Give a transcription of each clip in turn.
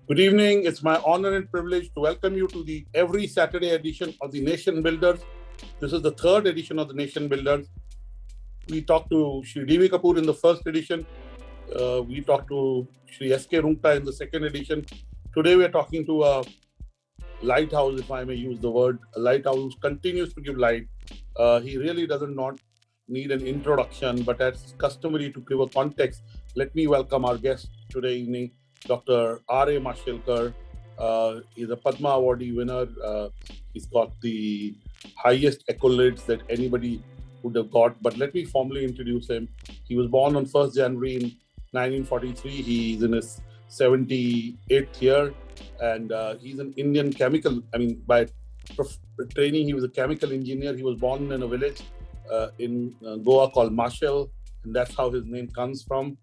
Good evening. It's my honor and privilege to welcome you to the every Saturday edition of the Nation Builders. This is the third edition of the Nation Builders. We talked to Shri D.V. Kapoor in the first edition. We talked to Shri S.K. Rungta in the second edition. Today we are talking to a lighthouse, if I may use the word, a lighthouse who continues to give light. He really doesn't not need an introduction, but as customary to give a context, let me welcome our guest today evening, Dr. R.A. Mashelkar. He's a Padma Awardee winner. He's got the highest accolades that anybody would have got. But let me formally introduce him. He was born on 1st January in 1943. He's in his 78th year. And he's an Indian chemical. By training, he was a chemical engineer. He was born in a village in Goa called Mashel, and that's how his name comes from.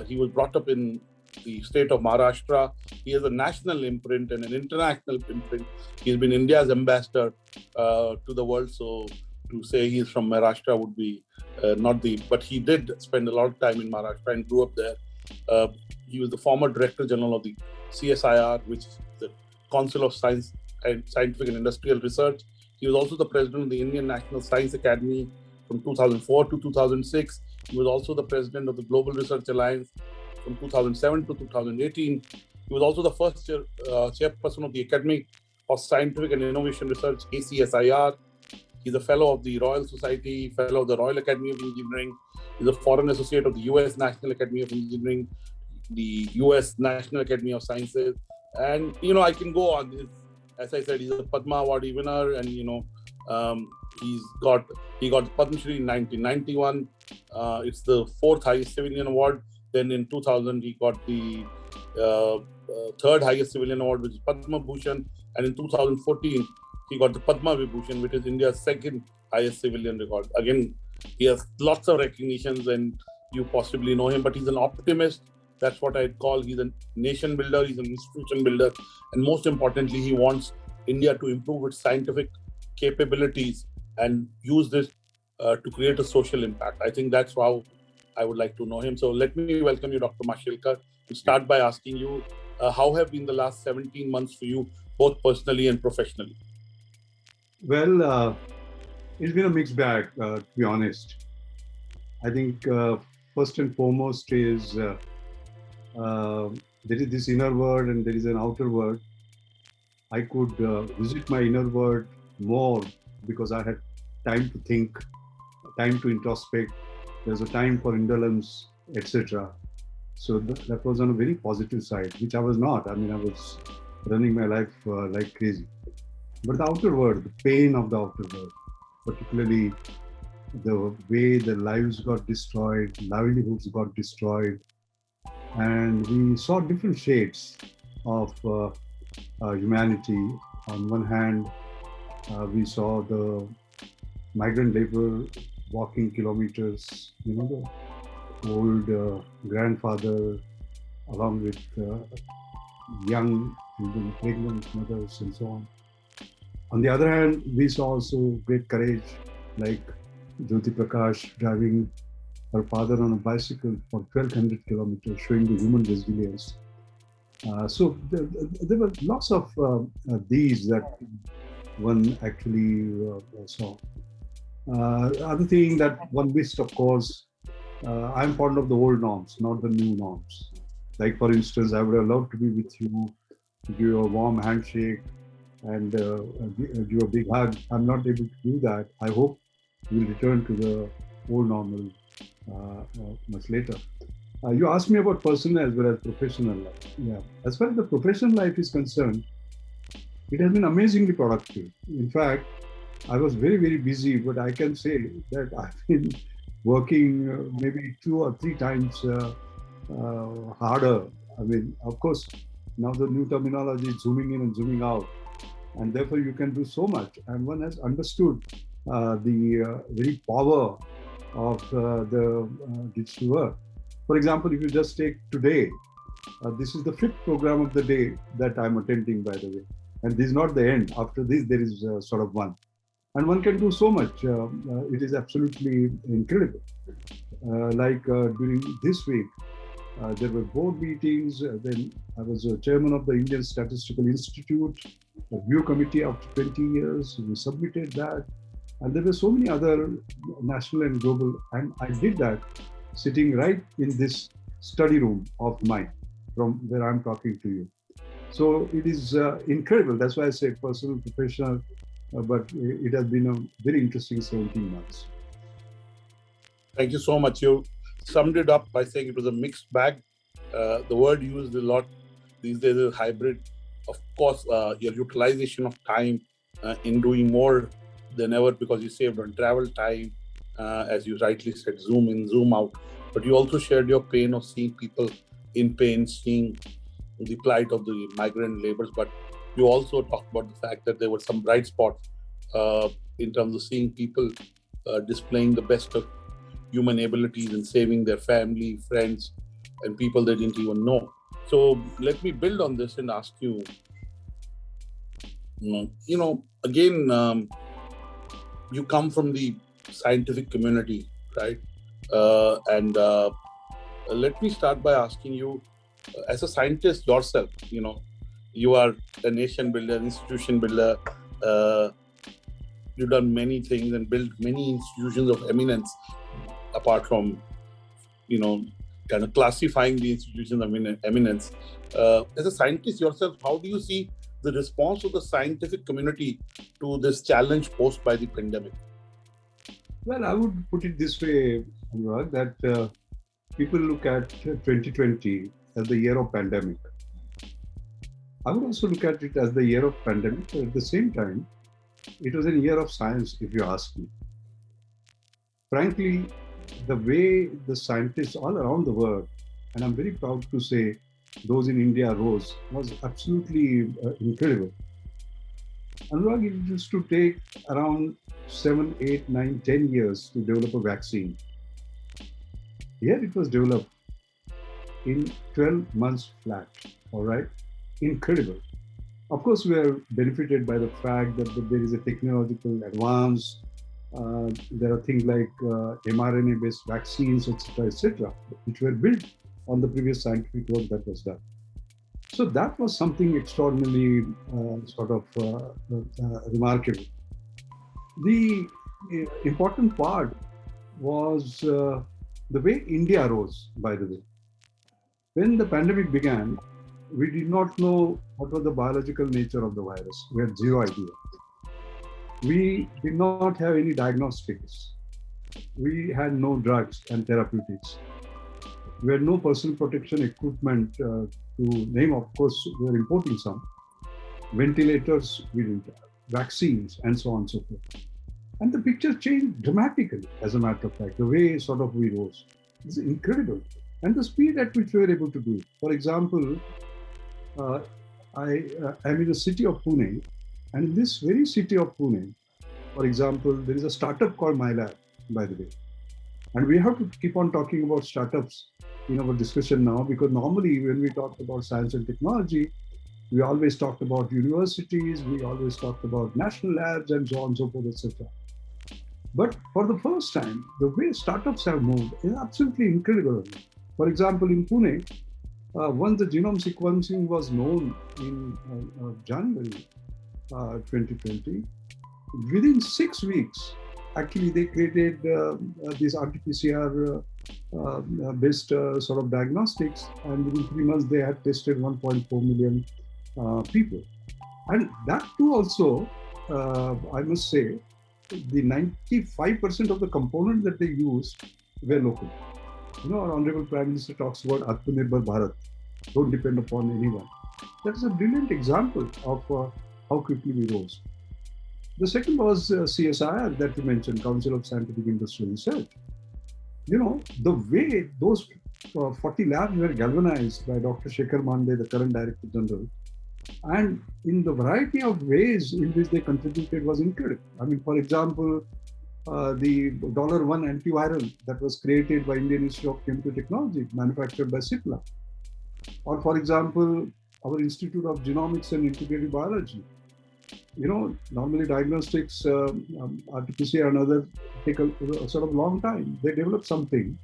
He was brought up in the state of Maharashtra. He has a national imprint and an international imprint. He's been India's ambassador to the world. So to say he's from Maharashtra would be but he did spend a lot of time in Maharashtra and grew up there. He was the former Director General of the CSIR, which is the Council of Science and Scientific and Industrial Research. He was also the President of the Indian National Science Academy from 2004 to 2006. He was also the President of the Global Research Alliance from 2007 to 2018. He was also the first chairperson of the Academy of Scientific and Innovation Research, ACSIR. He's a Fellow of the Royal Society, Fellow of the Royal Academy of Engineering. He's a Foreign Associate of the U.S. National Academy of Engineering, the U.S. National Academy of Sciences. And, I can go on. As I said, he's a Padma Awardee winner, and, he got Padma Shri in 1991. It's the fourth highest civilian award. Then in 2000, he got the third highest civilian award, which is Padma Bhushan. And in 2014, he got the Padma Vibhushan, which is India's second highest civilian record. Again, he has lots of recognitions, and you possibly know him, but he's an optimist. That's what I'd call. He's a nation builder, he's an institution builder, and most importantly, he wants India to improve its scientific capabilities and use this to create a social impact. I think that's how I would like to know him. So let me welcome you, Dr. Mashelkar, and start by asking you, how have been the last 17 months for you, both personally and professionally? Well, it's been a mixed bag, to be honest. I think first and foremost is there is this inner world and there is an outer world. I could visit my inner world more because I had time to think, time to introspect. There's a time for indolence, etc. So that was on a very positive side, which I was not. I was running my life like crazy. But the outer world, the pain of the outer world, particularly the way the lives got destroyed, livelihoods got destroyed, and we saw different shades of humanity. On one hand, we saw the migrant labor walking kilometers, the old grandfather along with young children, pregnant mothers and so on. On the other hand, we saw also great courage, like Jyoti Prakash driving her father on a bicycle for 1,200 kilometers, showing the human resilience. So there were lots of these that one actually saw. Other thing that one missed, of course, I'm fond of the old norms, not the new norms. Like, for instance, I would have loved to be with you, give you a warm handshake, and give a big hug. I'm not able to do that. I hope we'll return to the old normal much later. You asked me about personal as well as professional life. Yeah. As far as the professional life is concerned, it has been amazingly productive. In fact, I was very, very busy, but I can say that I've been working maybe 2 or 3 times harder. Of course, now the new terminology is zooming in and zooming out. And therefore, you can do so much. And one has understood the very power of the digital work. For example, if you just take today, this is the 5th program of the day that I'm attending, by the way. And this is not the end. After this, there is sort of one. And one can do so much. It is absolutely incredible. During this week, There were board meetings. Then I was chairman of the Indian Statistical Institute, a review committee after 20 years. We submitted that. And there were so many other national and global. And I did that sitting right in this study room of mine from where I'm talking to you. So it is incredible. That's why I say personal, professional, but it has been a very interesting 17 months. Thank you so much. You summed it up by saying it was a mixed bag. The word used a lot these days is hybrid. Of course, your utilization of time in doing more than ever because you saved on travel time, as you rightly said, zoom in, zoom out. But you also shared your pain of seeing people in pain, seeing the plight of the migrant laborers. But you also talked about the fact that there were some bright spots in terms of seeing people displaying the best of human abilities and saving their family, friends, and people they didn't even know. So let me build on this and ask you, again, you come from the scientific community, right? And let me start by asking you, as a scientist yourself, you are a nation builder, institution builder. You've done many things and built many institutions of eminence, apart from, kind of classifying the institutions of eminence. As a scientist yourself, how do you see the response of the scientific community to this challenge posed by the pandemic? Well, I would put it this way, Anurag, that people look at 2020 as the year of pandemic. I would also look at it as the year of pandemic, but at the same time, it was a year of science, if you ask me. Frankly, the way the scientists all around the world, and I'm very proud to say those in India rose, was absolutely incredible. Anurag, it used to take around 7, 8, 9, 10 years to develop a vaccine. Here it was developed in 12 months flat, all right? Incredible. Of course, we are benefited by the fact that there is a technological advance. There are things like mRNA-based vaccines, etc., which were built on the previous scientific work that was done. So that was something extraordinarily remarkable. The important part was the way India rose, by the way. When the pandemic began, we did not know what was the biological nature of the virus. We had zero idea. We did not have any diagnostics. We had no drugs and therapeutics. We had no personal protection equipment to name, of course, we were importing some. Ventilators, we didn't have. Vaccines, and so on and so forth. And the picture changed dramatically, as a matter of fact, the way we rose. It's incredible. And the speed at which we were able to do it. For example, I am in the city of Pune, and in this very city of Pune, for example, there is a startup called MyLab, by the way. And we have to keep on talking about startups in our discussion now, because normally when we talk about science and technology, we always talked about universities, we always talked about national labs and so on and so forth, etc. But for the first time, the way startups have moved is absolutely incredible. For example, in Pune, once the genome sequencing was known in January 2020, within 6 weeks, actually they created these RT-PCR based diagnostics, and within 3 months they had tested 1.4 million people. And that too also, I must say, the 95% of the components that they used were local. Our Honorable Prime Minister talks about Atmanirbhar Bharat, don't depend upon anyone. That's a brilliant example of how quickly we rose. The second was CSIR that you mentioned, Council of Scientific Industrial Research. The way those 40 labs were galvanized by Dr. Shekhar Mandey, the current Director General, and in the variety of ways in which they contributed was incredible. I mean, for example, the $1 antiviral that was created by Indian Institute of Chemical Technology, manufactured by Cipla. Or, for example, our Institute of Genomics and Integrative Biology. Normally diagnostics, RT-PCR and others take a long time. They develop something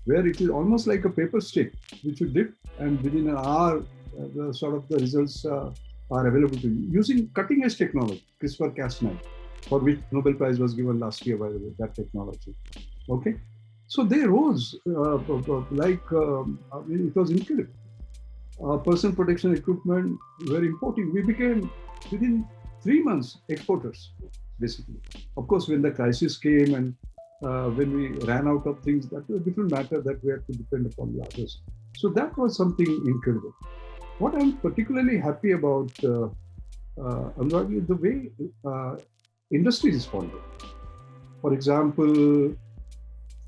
where it is almost like a paper stick, which you dip, and within an hour, the results are available to you using cutting-edge technology, CRISPR-Cas9, for which Nobel Prize was given last year, by the way, that technology. Okay, so they rose it was incredible. Personal protection equipment were importing. We became within 3 months exporters, basically. Of course, when the crisis came and when we ran out of things, that was a different matter that we had to depend upon the others. So that was something incredible. What I'm particularly happy about, Anurag, is the way industry responded. For example,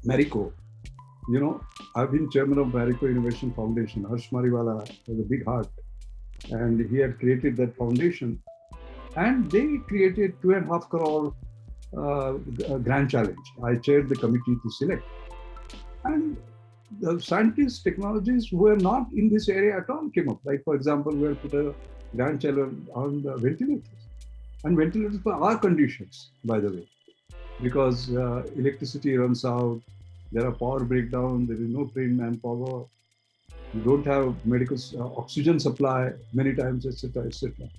Marico. You know, I've been chairman of Marico Innovation Foundation. Harsh Mariwala has a big heart, and he had created that foundation. And they created 2.5 crore grand challenge. I chaired the committee to select. And the scientists, technologists who were not in this area at all came up. Like, for example, we had put a grand challenge on the ventilators. And ventilators for our conditions, by the way, because electricity runs out, there are power breakdowns, there is no trained manpower, you don't have medical oxygen supply many times, etc., etc.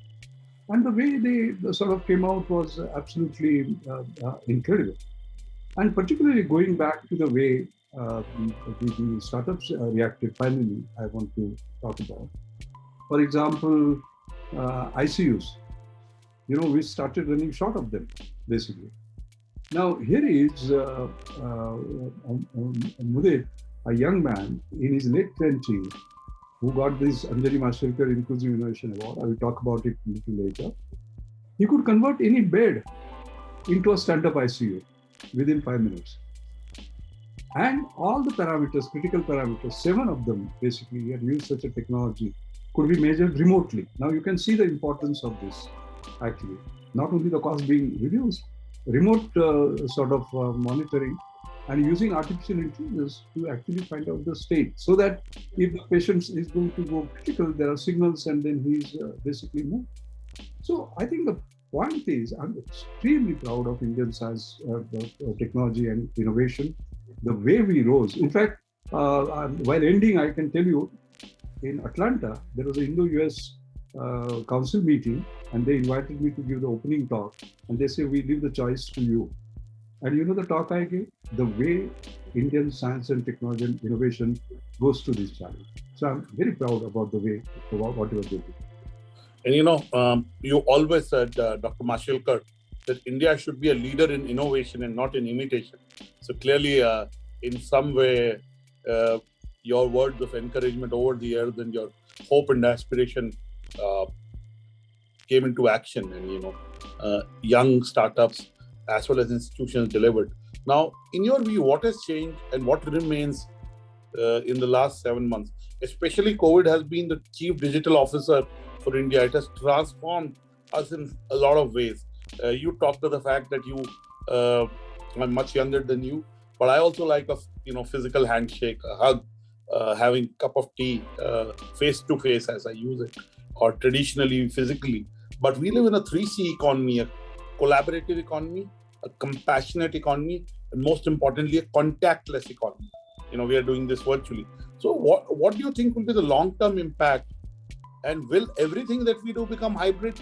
And the way they sort of came out was absolutely incredible. And particularly going back to the way the startups reacted, finally, I want to talk about. For example, ICUs. You know, we started running short of them, basically. Now, here is Mudit, a young man in his late 20s who got this Anjali Mashelkar Inclusive Innovation Award. I will talk about it a little later. He could convert any bed into a stand-up ICU within 5 minutes. And all the parameters, critical parameters, 7 of them basically, he had used such a technology, could be measured remotely. Now you can see the importance of this, actually. Not only the cost being reduced, remote monitoring and using artificial intelligence to actually find out the state, so that if the patient is going to go critical, there are signals and then he's basically moved. So I think the point is, I'm extremely proud of Indian science, technology and innovation, the way we rose. In fact, while ending, I can tell you, in Atlanta, there was an Indo-US council meeting, and they invited me to give the opening talk, and they say, we leave the choice to you. And you know the talk I gave? The way Indian science and technology and innovation goes to this challenge. So I'm very proud about the way, what you are doing. And you know, you always said, Dr. Mashelkar, that India should be a leader in innovation and not in imitation. So clearly, in some way, your words of encouragement over the years and your hope and aspiration came into action, and you know, young startups as well as institutions delivered. Now, in your view, what has changed and what remains in the last 7 months? Especially COVID has been the chief digital officer for India. It has transformed us in a lot of ways. You talked to the fact that you I'm much younger than you, but I also like a physical handshake, a hug, having a cup of tea face to face, as I use it, or traditionally physically. But we live in a 3C economy: a collaborative economy, a compassionate economy, and most importantly, a contactless economy. You know, we are doing this virtually. So what do you think will be the long-term impact? And will everything that we do become hybrid?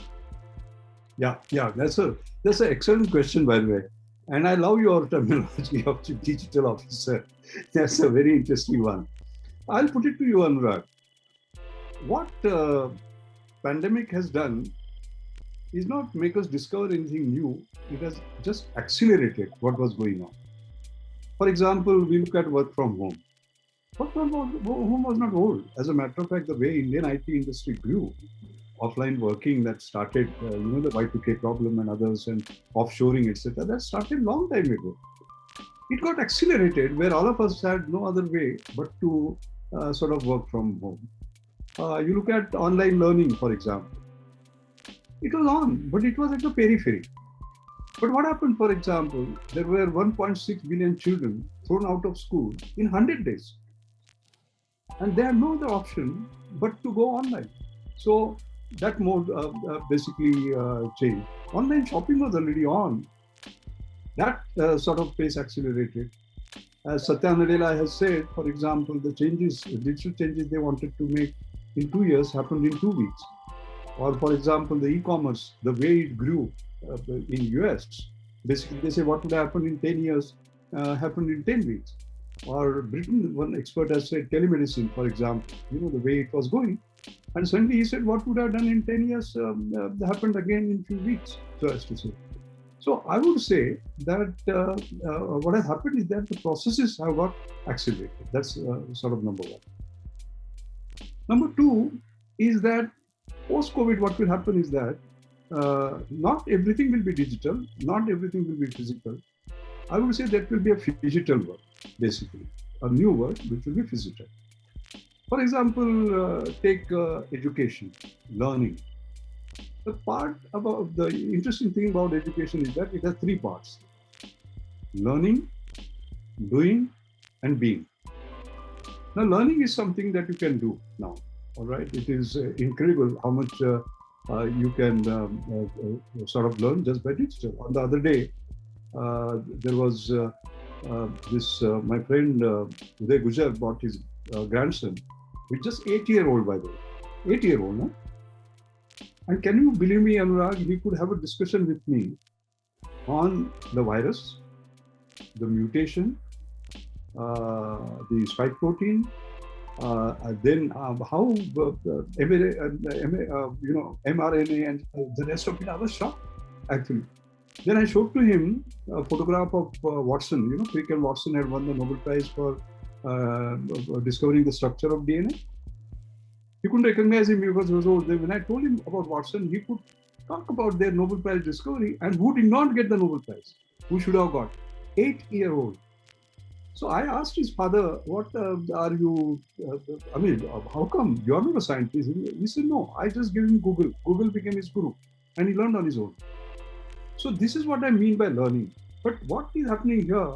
Yeah, that's an excellent question, by the way. And I love your terminology of chief digital officer. That's a very interesting one. I'll put it to you, Anurag. What pandemic has done is not make us discover anything new. It has just accelerated what was going on. For example, we look at work from home. Work from home was not old. As a matter of fact, the way Indian IT industry grew, offline working that started, the Y2K problem and others, and offshoring, etc., that started long time ago. It got accelerated where all of us had no other way but to sort of work from home. You look at online learning, for example. It was on, but it was at the periphery. But what happened, for example, there were 1.6 billion children thrown out of school in 100 days. And they had no other option but to go online. So that mode basically changed. Online shopping was already on. That sort of pace accelerated. As Satya Nadella has said, for example, the digital changes they wanted to make in 2 years happened in 2 weeks. Or for example, the e-commerce, the way it grew in US, basically they say what would happen in 10 years happened in 10 weeks. Or Britain, one expert has said telemedicine, for example, the way it was going. And suddenly he said what would have done in 10 years happened again in few weeks, so as to say. So I would say that what has happened is that the processes have got accelerated. That's sort of number one. Number two is that post-COVID, what will happen is that not everything will be digital, not everything will be physical. I would say that will be a phygital world, basically, a new world which will be phygital. For example, take education, learning. The interesting thing about education is that it has three parts: learning, doing, and being. Now, learning is something that you can do now. All right, it is incredible how much you can sort of learn just by digital. On the other day, there was my friend Uday Gujar brought his grandson, which just 8-year-old, by the way, 8-year-old, no? And can you believe me, Anurag, he could have a discussion with me on the virus, the mutation, the spike protein, then how mRNA and the rest of it. I was shocked, actually. Then I showed to him a photograph of Watson. Crick and Watson had won the Nobel Prize for discovering the structure of DNA. He couldn't recognize him because he was old. When I told him about Watson, he could talk about their Nobel Prize discovery, and who did not get the Nobel Prize? Who should have got? 8-year-old. So I asked his father, what are you, how come? You're not a scientist. He said, no, I just gave him Google. Google became his guru, and he learned on his own. So this is what I mean by learning. But what is happening here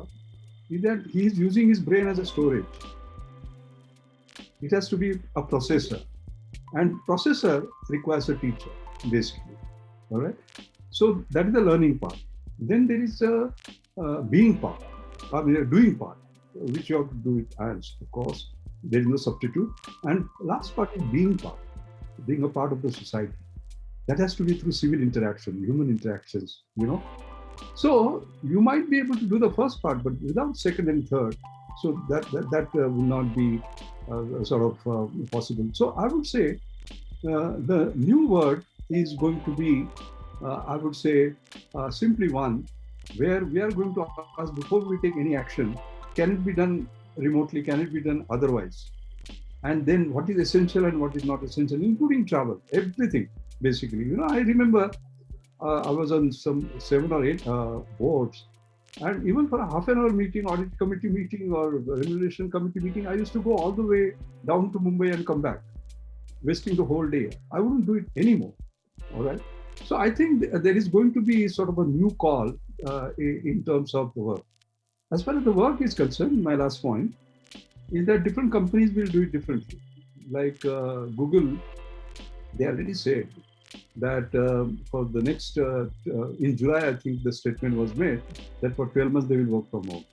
is that he is using his brain as a storage. It has to be a processor. And processor requires a teacher, basically. All right. So that is the learning part. Then there is a being part, a doing part, which you have to do with hands, of course. There is no substitute. And last part is being part, being a part of the society. That has to be through civil interaction, human interactions, So you might be able to do the first part, but without second and third. So that will not be possible. So I would say the new word is going to be, simply one, where we are going to ask before we take any action, can it be done remotely? Can it be done otherwise? And then what is essential and what is not essential, including travel, everything, basically. I remember I was on some 7 or 8 boards, and even for a half an hour meeting, audit committee meeting or remuneration committee meeting, I used to go all the way down to Mumbai and come back, wasting the whole day. I wouldn't do it anymore. All right. So I think there is going to be sort of a new call in terms of the work. As far as the work is concerned, my last point is that different companies will do it differently. Like Google, they already said that for the next, in July, I think the statement was made that for 12 months they will work from home.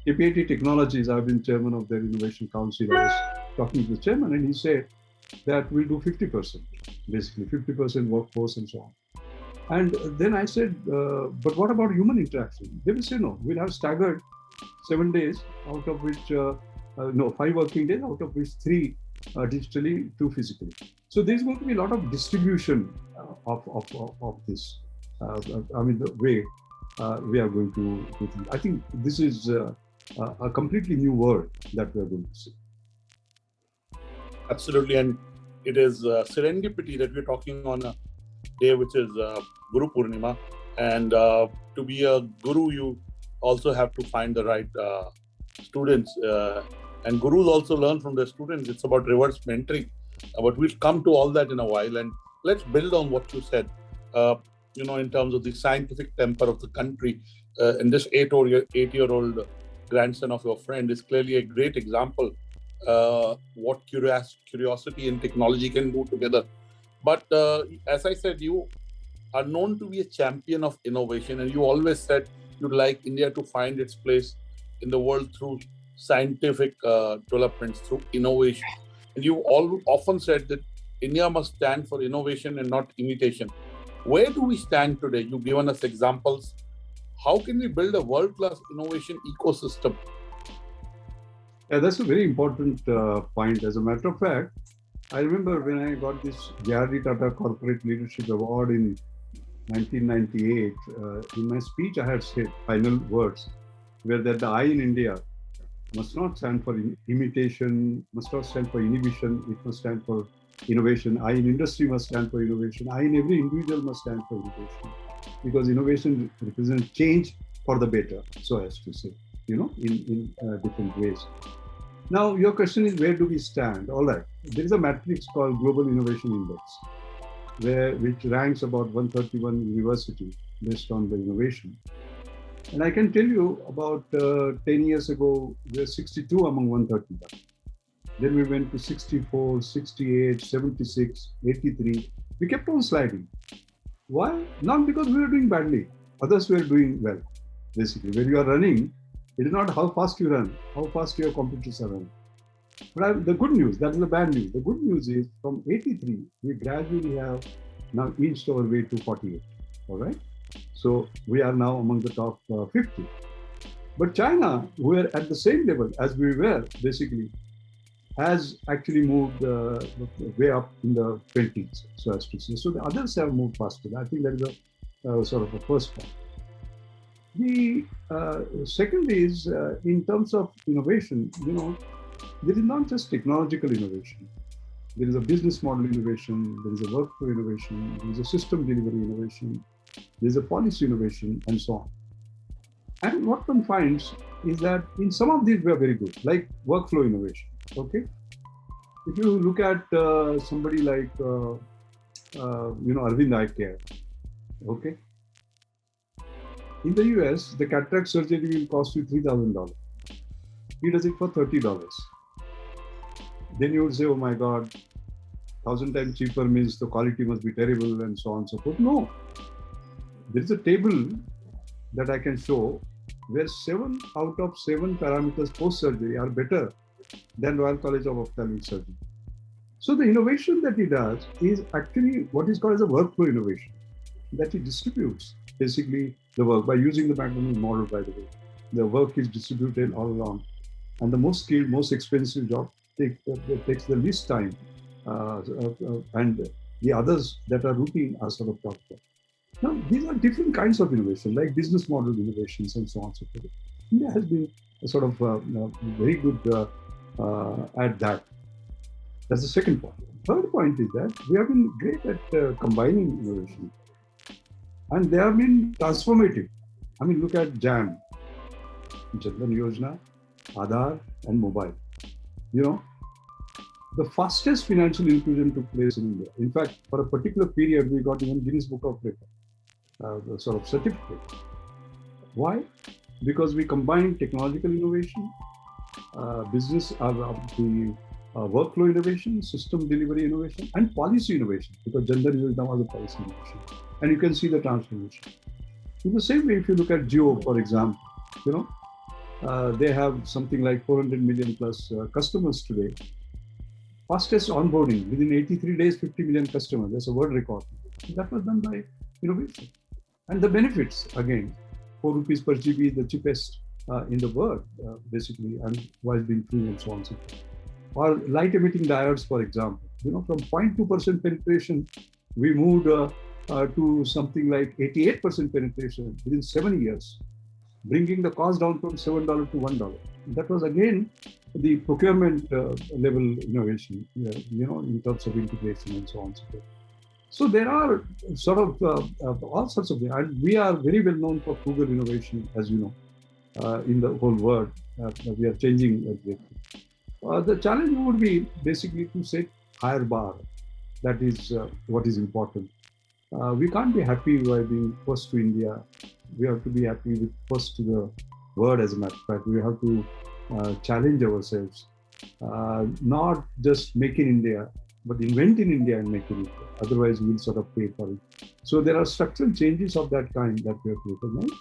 KPIT Technologies, I've been chairman of their innovation council. I was talking to the chairman and he said that we'll do 50%, basically 50% workforce and so on. And then I said, but what about human interaction? They will say, no, we'll have staggered 7 days, out of which, 5 working days, out of which 3 digitally, 2 physically. So there's going to be a lot of distribution of this. The way we are going to do things. I think this is a completely new world that we are going to see. Absolutely, and it is serendipity that we're talking on a day which is Guru Purnima, and to be a guru, you also have to find the right students, and gurus also learn from their students. It's about reverse mentoring, but we'll come to all that in a while, and let's build on what you said. In terms of the scientific temper of the country, and this 8-year-old grandson of your friend is clearly a great example what curiosity and technology can do together. But as I said, you are known to be a champion of innovation, and you always said you'd like India to find its place in the world through scientific developments, through innovation. And you all often said that India must stand for innovation and not imitation. Where do we stand today? You've given us examples. How can we build a world-class innovation ecosystem? Yeah, that's a very important point. As a matter of fact, I remember when I got this J.R.D. Tata Corporate Leadership Award in 1998. In my speech, I had said final words where that the I in India must not stand for imitation, must not stand for inhibition, it must stand for innovation. I in industry must stand for innovation. I in every individual must stand for innovation. Because innovation represents change for the better, so as to say, in different ways. Now, your question is, where do we stand? All right. There is a matrix called Global Innovation Index, which ranks about 131 universities based on the innovation. And I can tell you about 10 years ago, we were 62 among 131. Then we went to 64, 68, 76, 83. We kept on sliding. Why? Not because we were doing badly. Others were doing well, basically. When you are running, it is not how fast you run, how fast your competitors are running. But the good news, that is the bad news. The good news is from 83, we gradually have now inched our way to 48. All right. So we are now among the top 50. But China, who are at the same level as we were, basically, has actually moved way up in the 20s, so as to say. So the others have moved faster. I think that is a sort of a first point. The second is, in terms of innovation, there is not just technological innovation. There is a business model innovation, there is a workflow innovation, there is a system delivery innovation, there is a policy innovation, and so on. And what one finds is that in some of these we are very good, like workflow innovation. Okay, if you look at somebody like Arvind Eye Care, okay, in the US the cataract surgery will cost you $3,000. He does it for $30. Then you would say, oh my God, 1,000 times cheaper means the quality must be terrible and so on and so forth. No, there is a table that I can show where 7 out of 7 parameters post-surgery are better than Royal College of Ophthalmic Surgery. So the innovation that he does is actually what is called as a workflow innovation, that he distributes basically the work by using the McDonald's model, by the way. The work is distributed all along. And the most skilled, most expensive job takes the least time. And the others that are routine are sort of talked about. Now, these are different kinds of innovation, like business model innovations and so on and so forth. India has been a sort of very good at that. That's the second point. Third point is that we have been great at combining innovation. And they have been transformative. I mean, look at JAM, Jan Dhan Yojana, Aadhaar, and mobile. The fastest financial inclusion took place in India. In fact, for a particular period, we got even Guinness Book of Record, the sort of certificate. Why? Because we combined technological innovation, business, the workflow innovation, system delivery innovation, and policy innovation, because Jan Dhan Yojana was a policy innovation. And you can see the transformation. In the same way, if you look at Jio, for example, they have something like 400 million plus customers today. Fastest onboarding, within 83 days, 50 million customers. That's a world record. That was done by innovation. And the benefits, again, 4 rupees per GB, the cheapest in the world, basically, and while being free and so on and so forth. Or light emitting diodes, for example, from 0.2% penetration, we moved to something like 88% penetration within 7 years, bringing the cost down from $7 to $1. That was again the procurement level innovation, in terms of integration and so on and so forth. So there are sort of all sorts of things. And we are very well known for frugal innovation, as you know, in the whole world. We are changing everything. The challenge would be basically to set higher bar. That is what is important. We can't be happy by being first to India. We have to be happy with first to the world, as a matter of fact. We have to challenge ourselves, not just make in India, but invent in India and make in India. Otherwise, we'll sort of pay for it. So there are structural changes of that kind that we have to recognize.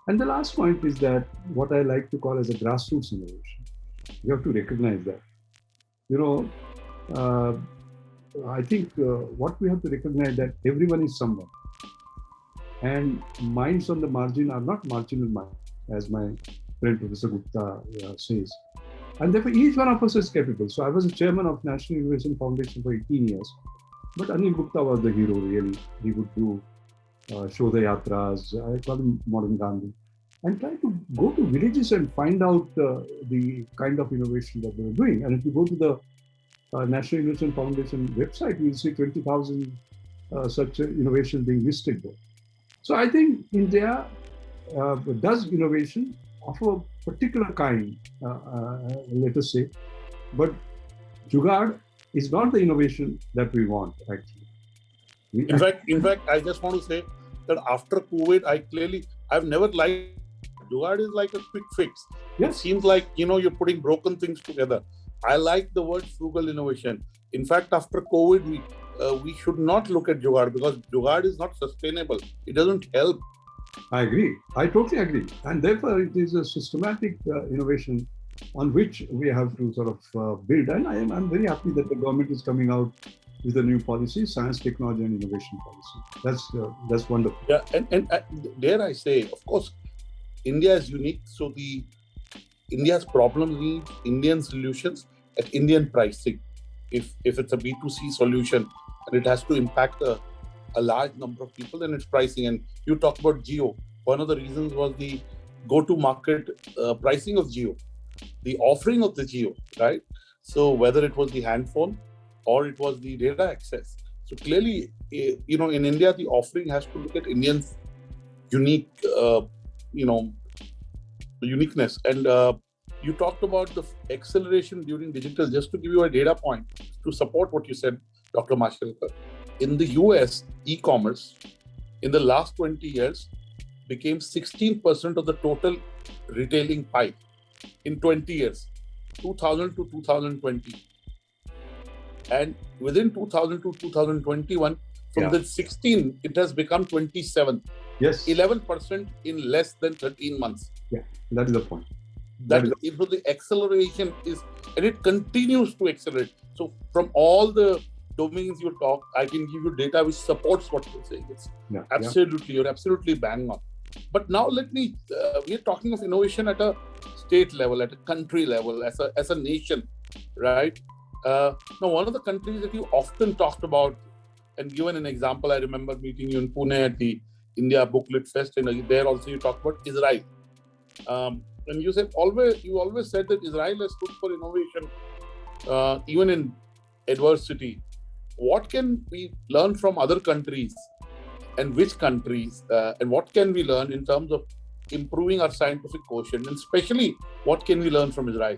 And the last point is that what I like to call as a grassroots innovation. You have to recognize that. You know, uh, I think what we have to recognize that everyone is someone, and minds on the margin are not marginal minds, as my friend Professor Gupta says. And therefore, each one of us is capable. So I was a chairman of National Innovation Foundation for 18 years, but Anil Gupta was the hero, really. He would do Shodha Yatras, I call him Modern Gandhi, and try to go to villages and find out the kind of innovation that they were doing. And if you go to the National Innovation Foundation website, you'll see 20,000 such innovations being listed there. So I think India does innovation of a particular kind, let us say, but Jugaad is not the innovation that we want, actually. In fact, I just want to say that after COVID, I've never liked Jugaad is like a quick fix. Yes. It seems like, you're putting broken things together. I like the word frugal innovation. In fact, after COVID, we should not look at Jugaad because Jugaad is not sustainable. It doesn't help. I agree. I totally agree. And therefore, it is a systematic innovation on which we have to sort of build. And I'm very happy that the government is coming out with a new policy, science, technology, and innovation policy. That's wonderful. Yeah, and dare I say, of course, India is unique. So India's problem needs Indian solutions at Indian pricing. If it's a B2C solution and it has to impact a large number of people, then it's pricing. And you talked about Jio. One of the reasons was the go-to-market pricing of Jio, the offering of the Jio, right? So whether it was the handphone or it was the data access. So clearly, in India, the offering has to look at Indians' unique, uniqueness. And you talked about the acceleration during digital. Just to give you a data point to support what you said, Dr. Mashelkar. In the US, e-commerce in the last 20 years became 16% of the total retailing pie in 20 years, 2000 to 2020. And within 2000 to 2021, from the 16, it has become 27. Yes. 11% in less than 13 months. Yeah, that is the point. The acceleration is, and it continues to accelerate. So from all the domains you talk, I can give you data which supports what you're saying. It's absolutely, you're absolutely bang on. But now we're talking of innovation at a state level, at a country level, as a nation, right? Now, one of the countries that you often talked about, and given an example, I remember meeting you in Pune at the India Booklet Fest, and there also you talked about Israel. And you always said that Israel has stood for innovation, even in adversity. What can we learn from other countries, and which countries, and what can we learn in terms of improving our scientific quotient, and especially what can we learn from Israel?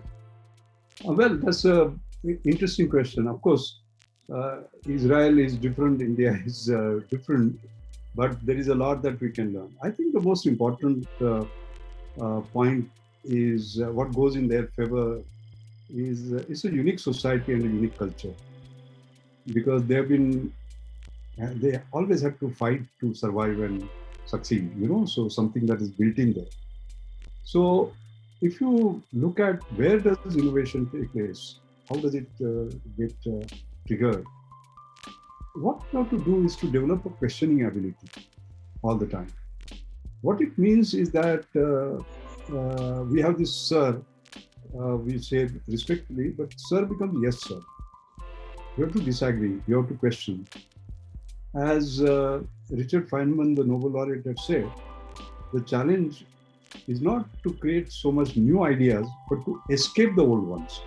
Well, that's an interesting question. Of course, Israel is different, India is different, but there is a lot that we can learn. I think the most important point is what goes in their favor is it's a unique society and a unique culture, because they always have to fight to survive and succeed, so something that is built in there. So if you look at where does innovation take place, how does it get triggered, what you have to do is to develop a questioning ability all the time. What it means is that we have this sir, we say respectfully, but sir becomes yes sir. You have to disagree, you have to question. As Richard Feynman, the Nobel laureate, had said, the challenge is not to create so much new ideas, but to escape the old ones.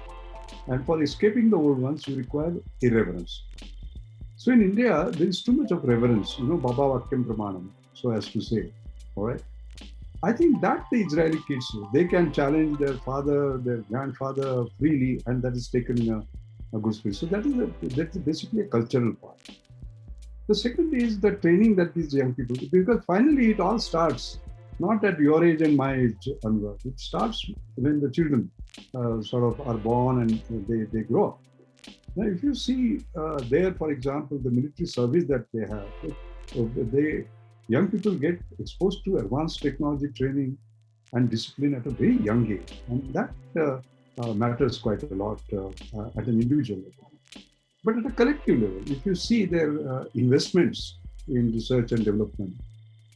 And for escaping the old ones, you require irreverence. So in India, there is too much of reverence, Baba Vakyam Pramanam, so as to say, all right? I think that the Israeli kids, they can challenge their father, their grandfather freely, and that is taken in a good spirit. So that's basically a cultural part. The second is the training that these young people, because finally it all starts not at your age and my age, Anwar. It starts when the children sort of are born and they grow up. Now, if you see there, for example, the military service that they have, young people get exposed to advanced technology training and discipline at a very young age. And that matters quite a lot at an individual level. But at a collective level, if you see their investments in research and development,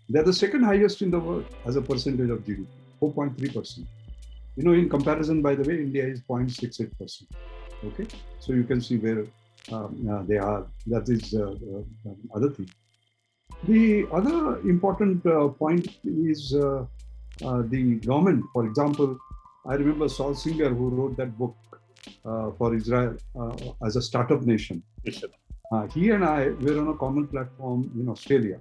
they're the second highest in the world as a percentage of GDP, 4.3%. In comparison, by the way, India is 0.68%. Okay, so you can see where they are. That is other thing. The other important point is the government. For example, I remember Saul Singer, who wrote that book for Israel as a startup nation. He and I were on a common platform in Australia.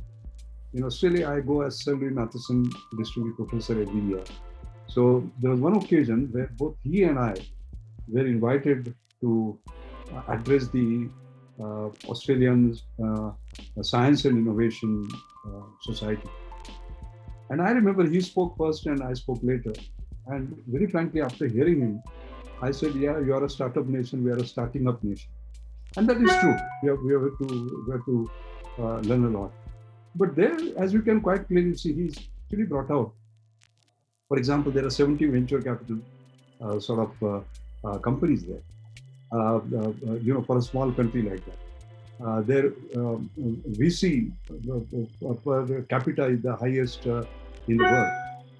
In Australia, I go as Sir Louis Matheson Distinguished Professor every year. So there was one occasion where both he and I were invited to address the Australian Science and Innovation Society. And I remember he spoke first and I spoke later. And very frankly, after hearing him, I said, yeah, you are a startup nation, we are a starting up nation. And that is true. We have to learn a lot. But there, as you can quite clearly see, he's actually brought out. For example, there are 70 venture capital companies there. For a small country like that, their VC per capita is the highest in the world,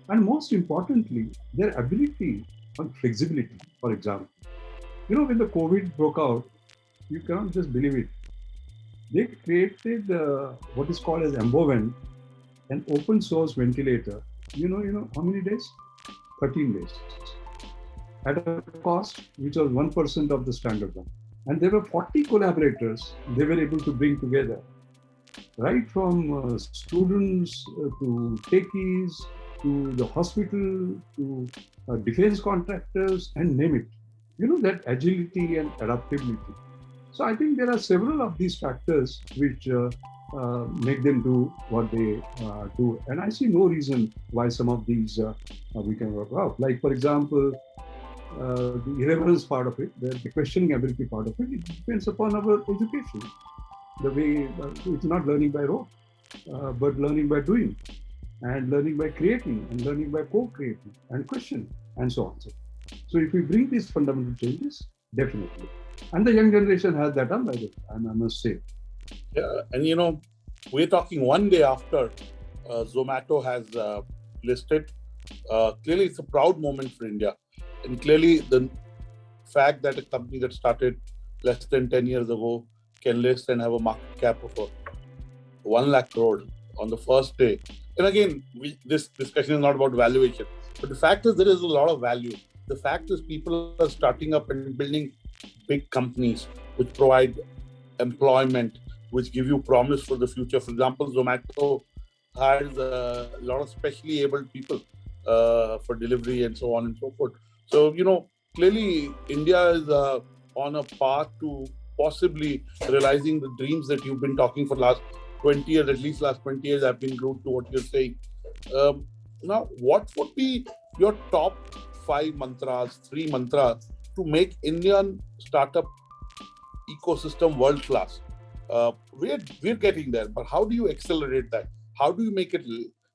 and most importantly, their ability on flexibility. For example, when the COVID broke out, you cannot just believe it. They created what is called as Ambovent, an open source ventilator. How many days? 13 days. At a cost which was 1% of the standard one. And there were 40 collaborators they were able to bring together, right from students to techies, to the hospital, to defense contractors, and name it. That agility and adaptability. So I think there are several of these factors which make them do what they do. And I see no reason why some of these we can work out. Like, for example, the irreverence part of it, the questioning ability part of it depends upon our education. The way it's not learning by rote, but learning by doing, and learning by creating, and learning by co-creating, and question, and so on. So if we bring these fundamental changes, definitely. And the young generation has that done by the way, I must say. Yeah, and we're talking one day after Zomato has listed. Clearly, it's a proud moment for India. And clearly, the fact that a company that started less than 10 years ago can list and have a market cap of 1 lakh crore on the first day. And again, this discussion is not about valuation. But the fact is, there is a lot of value. The fact is, people are starting up and building big companies which provide employment, which give you promise for the future. For example, Zomato hires a lot of specially abled people for delivery and so on and so forth. So, clearly India is on a path to possibly realizing the dreams that you've been talking for last 20 years, at least last 20 years, I've been glued to what you're saying. Now, what would be your top 5 mantras, 3 mantras to make Indian startup ecosystem world-class? We're getting there, but how do you accelerate that? How do you make it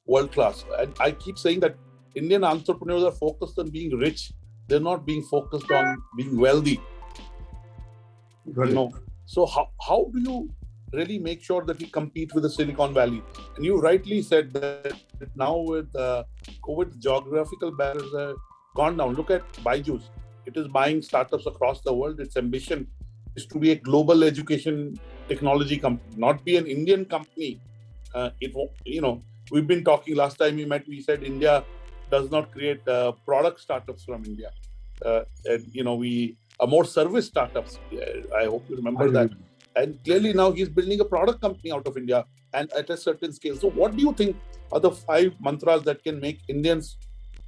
world-class? And I keep saying that Indian entrepreneurs are focused on being rich. They're not being focused on being wealthy. So how do you really make sure that we compete with the Silicon Valley? And you rightly said that now with COVID, geographical barriers have gone down. Look at Byju's. It is buying startups across the world. Its ambition is to be a global education technology company, not be an Indian company. We've been talking last time we met, we said India does not create product startups from India. We are more service startups. I hope you remember that. And clearly now he's building a product company out of India and at a certain scale. So what do you think are the 5 mantras that can make Indians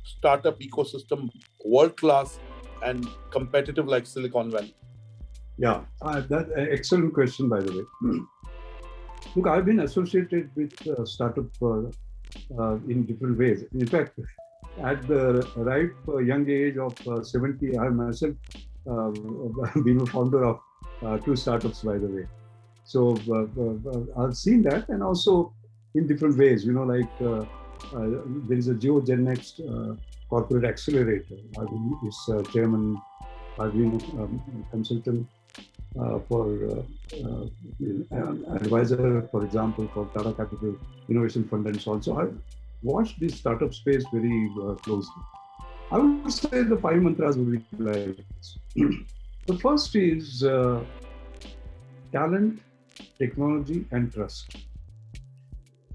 startup ecosystem world-class and competitive like Silicon Valley? Yeah, that's an excellent question, by the way. Look, I've been associated with startup in different ways. In fact, at the ripe young age of 70, I myself been a founder of 2 startups, by the way. So I've seen that, and also in different ways. Like there is a GeoGenNext corporate accelerator. I've been its chairman. I've been consultant for advisor, for example, for Tata Capital Innovation Fund and so on. So I've watched this startup space very closely. I would say the 5 mantras would be like this. The first is talent, technology, and trust.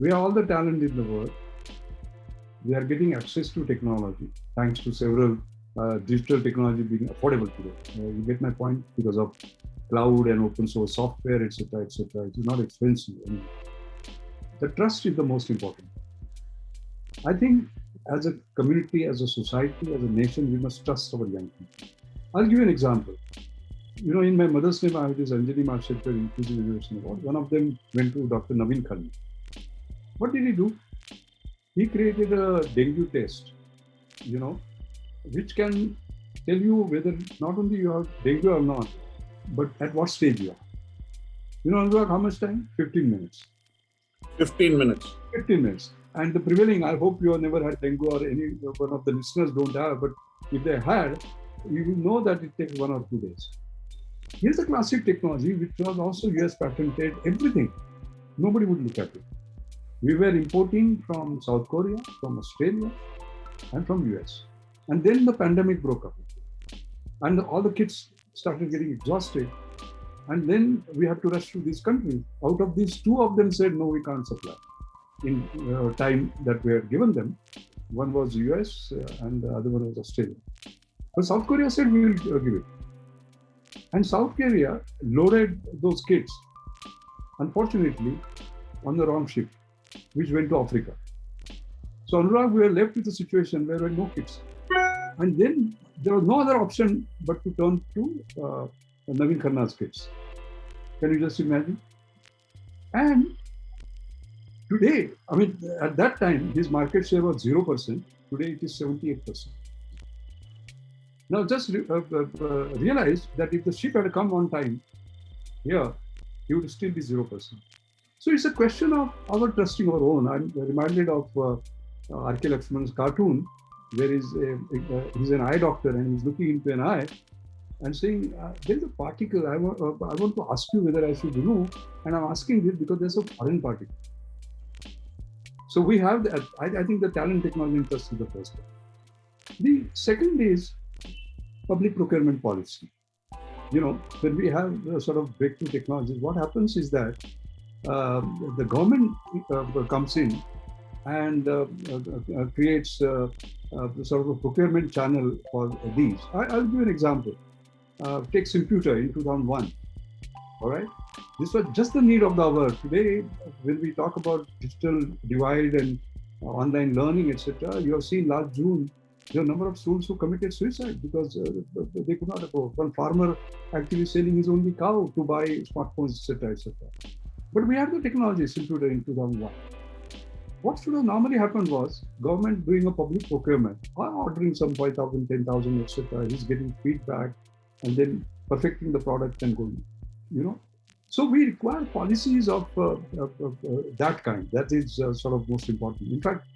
We have all the talent in the world. We are getting access to technology thanks to several digital technology being affordable today. You get my point, because of cloud and open source software, etc., etc. It is not expensive. The trust is the most important. I think as a community, as a society, as a nation, we must trust our young people. I'll give you an example. In my mother's name, I have this Anjali Mashekar Inclusive Innovation Award. One of them went to Dr. Naveen Khanna. What did he do? He created a dengue test, which can tell you whether not only you have dengue or not, but at what stage you are. Anurag, how much time? 15 minutes. 15 minutes. 15 minutes. And the prevailing, I hope you have never had dengue, or any one of the listeners don't have, but if they had, you will know that it takes 1 or 2 days. Here's a classic technology which was also US patented, everything. Nobody would look at it. We were importing from South Korea, from Australia, and from US. And then the pandemic broke up. And all the kids started getting exhausted. And then we had to rush to these countries. Out of these, 2 of them said, no, we can't supply in time that we had given them. One was US and the other one was Australia. But South Korea said, we will give it. And South Korea loaded those kits, unfortunately, on the wrong ship, which went to Africa. So Anurag, we were left with a situation where there were no kits. And then there was no other option but to turn to Naveen Khanna's kits. Can you just imagine? And today, at that time, his market share was 0%. Today, it is 78%. Now, just realize that if the ship had come on time here, he would still be 0%. So it's a question of our trusting our own. I'm reminded of R.K. Lakshman's cartoon, where he's an eye doctor and he's looking into an eye and saying, there's a particle, I want to ask you whether I should remove, and I'm asking this because there's a foreign particle. So we have that. I think the talent, technology, and trust is the first one. The second is public procurement policy. When we have sort of breakthrough technologies, what happens is that the government comes in and creates sort of a procurement channel for these. I'll give you an example. Take Computer in 2001. All right, this was just the need of the hour. Today, when we talk about digital divide and online learning, etc., you have seen last June there are a number of students who committed suicide because they could not afford. One farmer actually selling his only cow to buy smartphones, etc., etc. But we had the technology Computer in 2001. What should have normally happened was government doing a public procurement, ordering some 5,000, 10,000, etc. He's getting feedback and then perfecting the product and going, So we require policies of that kind. That is sort of most important. In fact,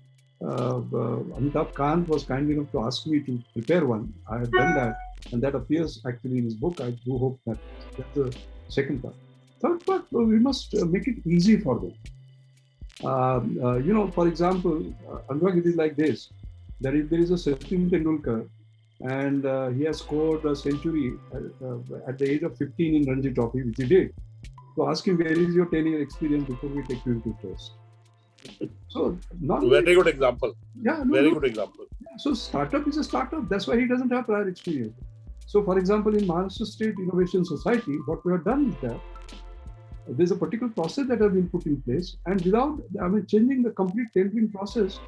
Amitabh Kant was kind enough to ask me to prepare one. I have done that, and that appears actually in his book. I do hope that that's the second part. Third part, we must make it easy for them. For example, Anurag, it is like this, that if there is a Sachin Tendulkar and he has scored a century at the age of 15 in Ranji Trophy, which he did, so ask him, where is your 10-year experience before we take you into test? So, very good example. Yeah, good example. So, startup is a startup. That's why he doesn't have prior experience. So, for example, in Maharashtra State Innovation Society, what we have done is that there's a particular process that has been put in place, and without changing the complete tendering process,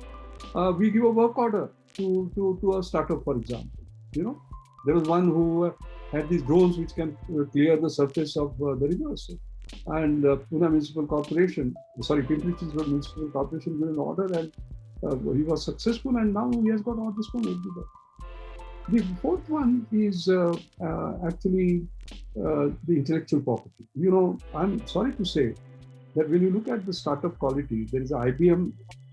we give a work order to a startup, for example. There was one who had these drones which can clear the surface of the rivers. And Pune Municipal Corporation, Pimpri-Chinchwad Municipal Corporation gave an order, and he was successful, and now he has got orders from everywhere. The fourth one is actually the intellectual property. I'm sorry to say that when you look at the startup quality, there is a IBM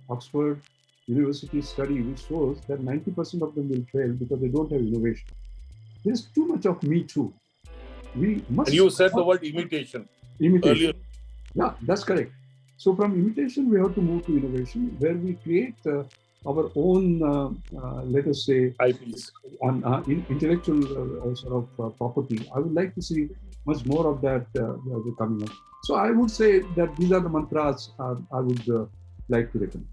Oxford University study which shows that 90% of them will fail because they don't have innovation. There's too much of me too. We must. And you said the word imitation. Imitation. Earlier. Yeah, that's correct. So from imitation, we have to move to innovation, where we create our own, let us say, IPs on intellectual sort of property. I would like to see much more of that coming up. So I would say that these are the mantras I would like to recommend.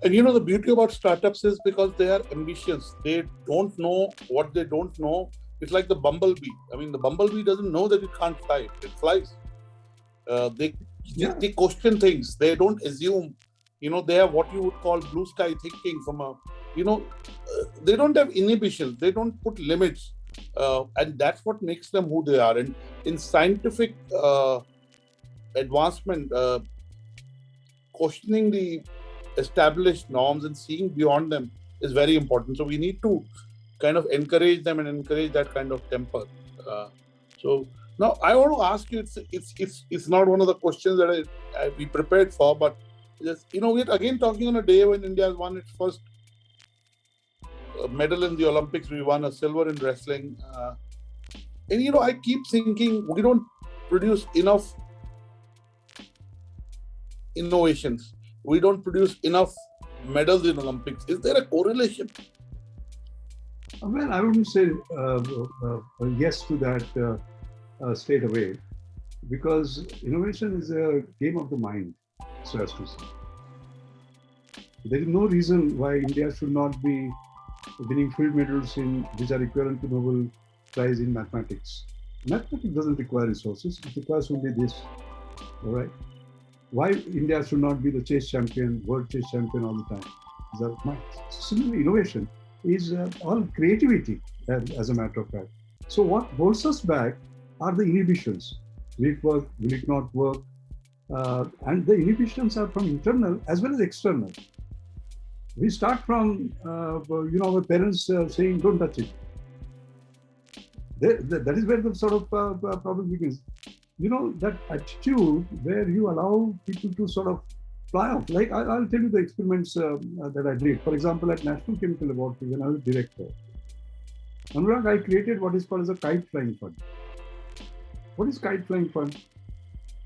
And you know, the beauty about startups is because they are ambitious. They don't know what they don't know. It's like the bumblebee. I mean, the bumblebee doesn't know that it can't fly. It flies. They question things. They don't assume. You know, they have what you would call blue sky thinking from a, they don't have inhibitions. They don't put limits. And that's what makes them who they are. And in scientific advancement, questioning the established norms and seeing beyond them is very important. So we need to kind of encourage them and encourage that kind of temper. So now I want to ask you, it's not one of the questions that we prepared for, but just, we're again talking on a day when India has won its first medal in the Olympics. We won a silver in wrestling. And I keep thinking we don't produce enough innovations. We don't produce enough medals in Olympics. Is there a correlation? Well, I wouldn't say yes to that straight away, because innovation is a game of the mind, so as to say. There is no reason why India should not be winning field medals which are equivalent to Nobel Prize in mathematics. Mathematics doesn't require resources; it requires only this. All right. Why India should not be the chess champion, world chess champion all the time? These are minds. Similarly, innovation is all creativity, as a matter of fact. So what holds us back are the inhibitions. Will it work? Will it not work? And the inhibitions are from internal as well as external. We start from, our parents saying, don't touch it. That is where the sort of problem begins. That attitude where you allow people to sort of fly off. Like I'll tell you the experiments that I did. For example, at National Chemical Laboratory, when I was director, Anurag, I created what is called as a kite flying fund. What is kite flying fund?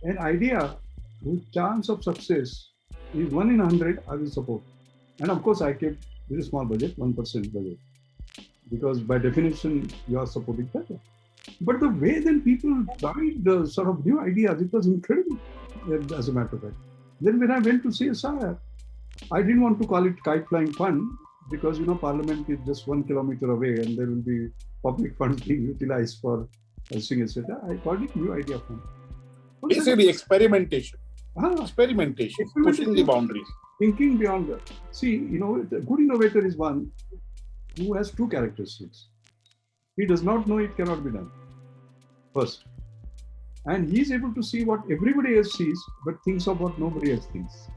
An idea whose chance of success is 1 in 100, I will support. And of course, I kept very small budget, 1% budget, because by definition, you are supporting better. But the way then people tried the sort of new ideas, it was incredible, as a matter of fact. Then when I went to CSIR, I didn't want to call it kite flying fund because, Parliament is just 1 kilometer away and there will be public funds being utilized for housing, etc. I called it New Idea Fund. Basically, experimentation. Experimentation, pushing the boundaries. Thinking beyond that. See, the good innovator is one who has two characteristics. He does not know it cannot be done, first. And he is able to see what everybody else sees, but thinks of what nobody else thinks.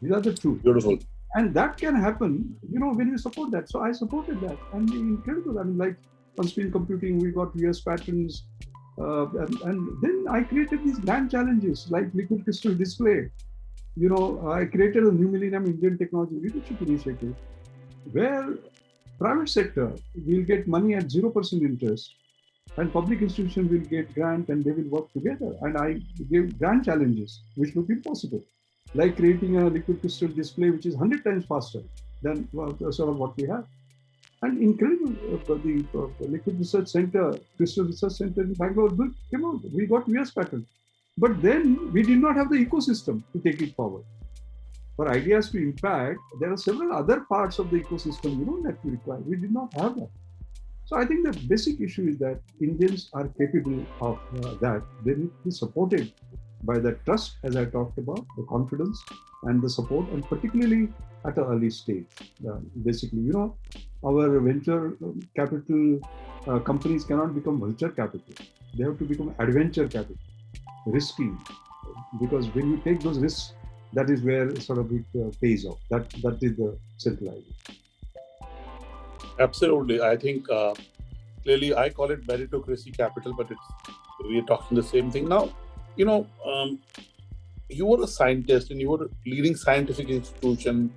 These are the two. Beautiful. And that can happen, when you support that. So I supported that. And incredible. I mean, like on spin computing, we got US patents. And then I created these grand challenges like liquid crystal display. I created a New Millennium Indian Technology Leadership Initiative where private sector will get money at 0% interest and public institution will get grant and they will work together. And I gave grand challenges which look impossible, like creating a liquid crystal display which is 100 times faster than sort of what we have. And incredible, the Liquid Research Center, Crystal Research Center in Bangalore came out. We got US patent. But then we did not have the ecosystem to take it forward. For ideas to impact, there are several other parts of the ecosystem, that we require. We did not have that. So I think the basic issue is that Indians are capable of that. They need to be supported by the trust, as I talked about, the confidence and the support, and particularly at an early stage. Basically, our venture capital companies cannot become vulture capital. They have to become adventure capital, risky, because when you take those risks, that is where sort of it pays off. That is the central idea. Absolutely. I think clearly I call it meritocracy capital, but we are talking the same thing. Now, you were a scientist and you were leading scientific institution,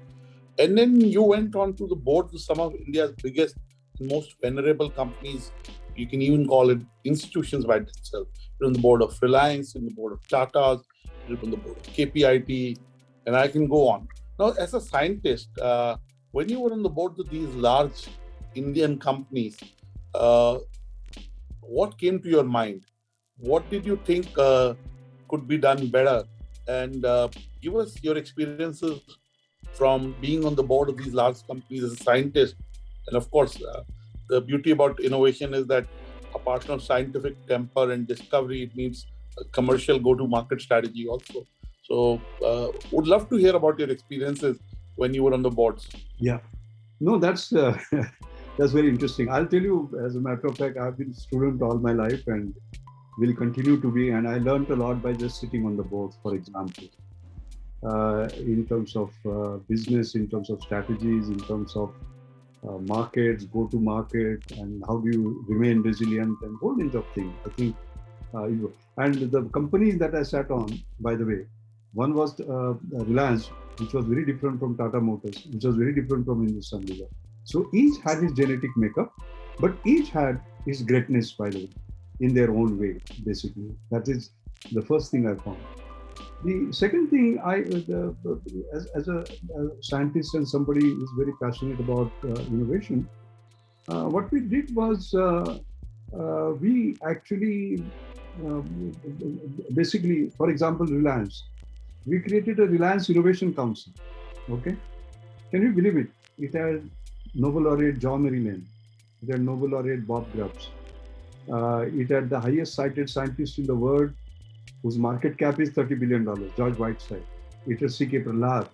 and then you went on to the board of some of India's biggest and most venerable companies. You can even call it institutions by itself. You're on the board of Reliance, in the board of Tata, you're on the board of KPIT, and I can go on. Now, as a scientist, when you were on the board of these large Indian companies, what came to your mind? What did you think could be done better? And give us your experiences from being on the board of these large companies as a scientist. And of course, the beauty about innovation is that apart from scientific temper and discovery, it needs a commercial go-to-market strategy also. So, would love to hear about your experiences when you were on the boards. Yeah, no, that's that's very interesting. I'll tell you, as a matter of fact, I've been a student all my life and will continue to be. And I learned a lot by just sitting on the board, for example, in terms of business, in terms of strategies, in terms of markets, go to market, and how do you remain resilient and whole range of things. I think, and the companies that I sat on, by the way, one was Reliance, which was very different from Tata Motors, which was very different from Hindustan Lever. So each had his genetic makeup, but each had his greatness, by the way, in their own way, basically. That is the first thing I found. The second thing, as a scientist and somebody who is very passionate about innovation, what we did was we actually, basically, for example, Reliance. We created a Reliance Innovation Council. Okay, can you believe it? It had Nobel laureate John Maryland. It had Nobel laureate Bob Grubbs. It had the highest cited scientist in the world, whose market cap is $30 billion, George Whiteside. It had C.K. Prahalad.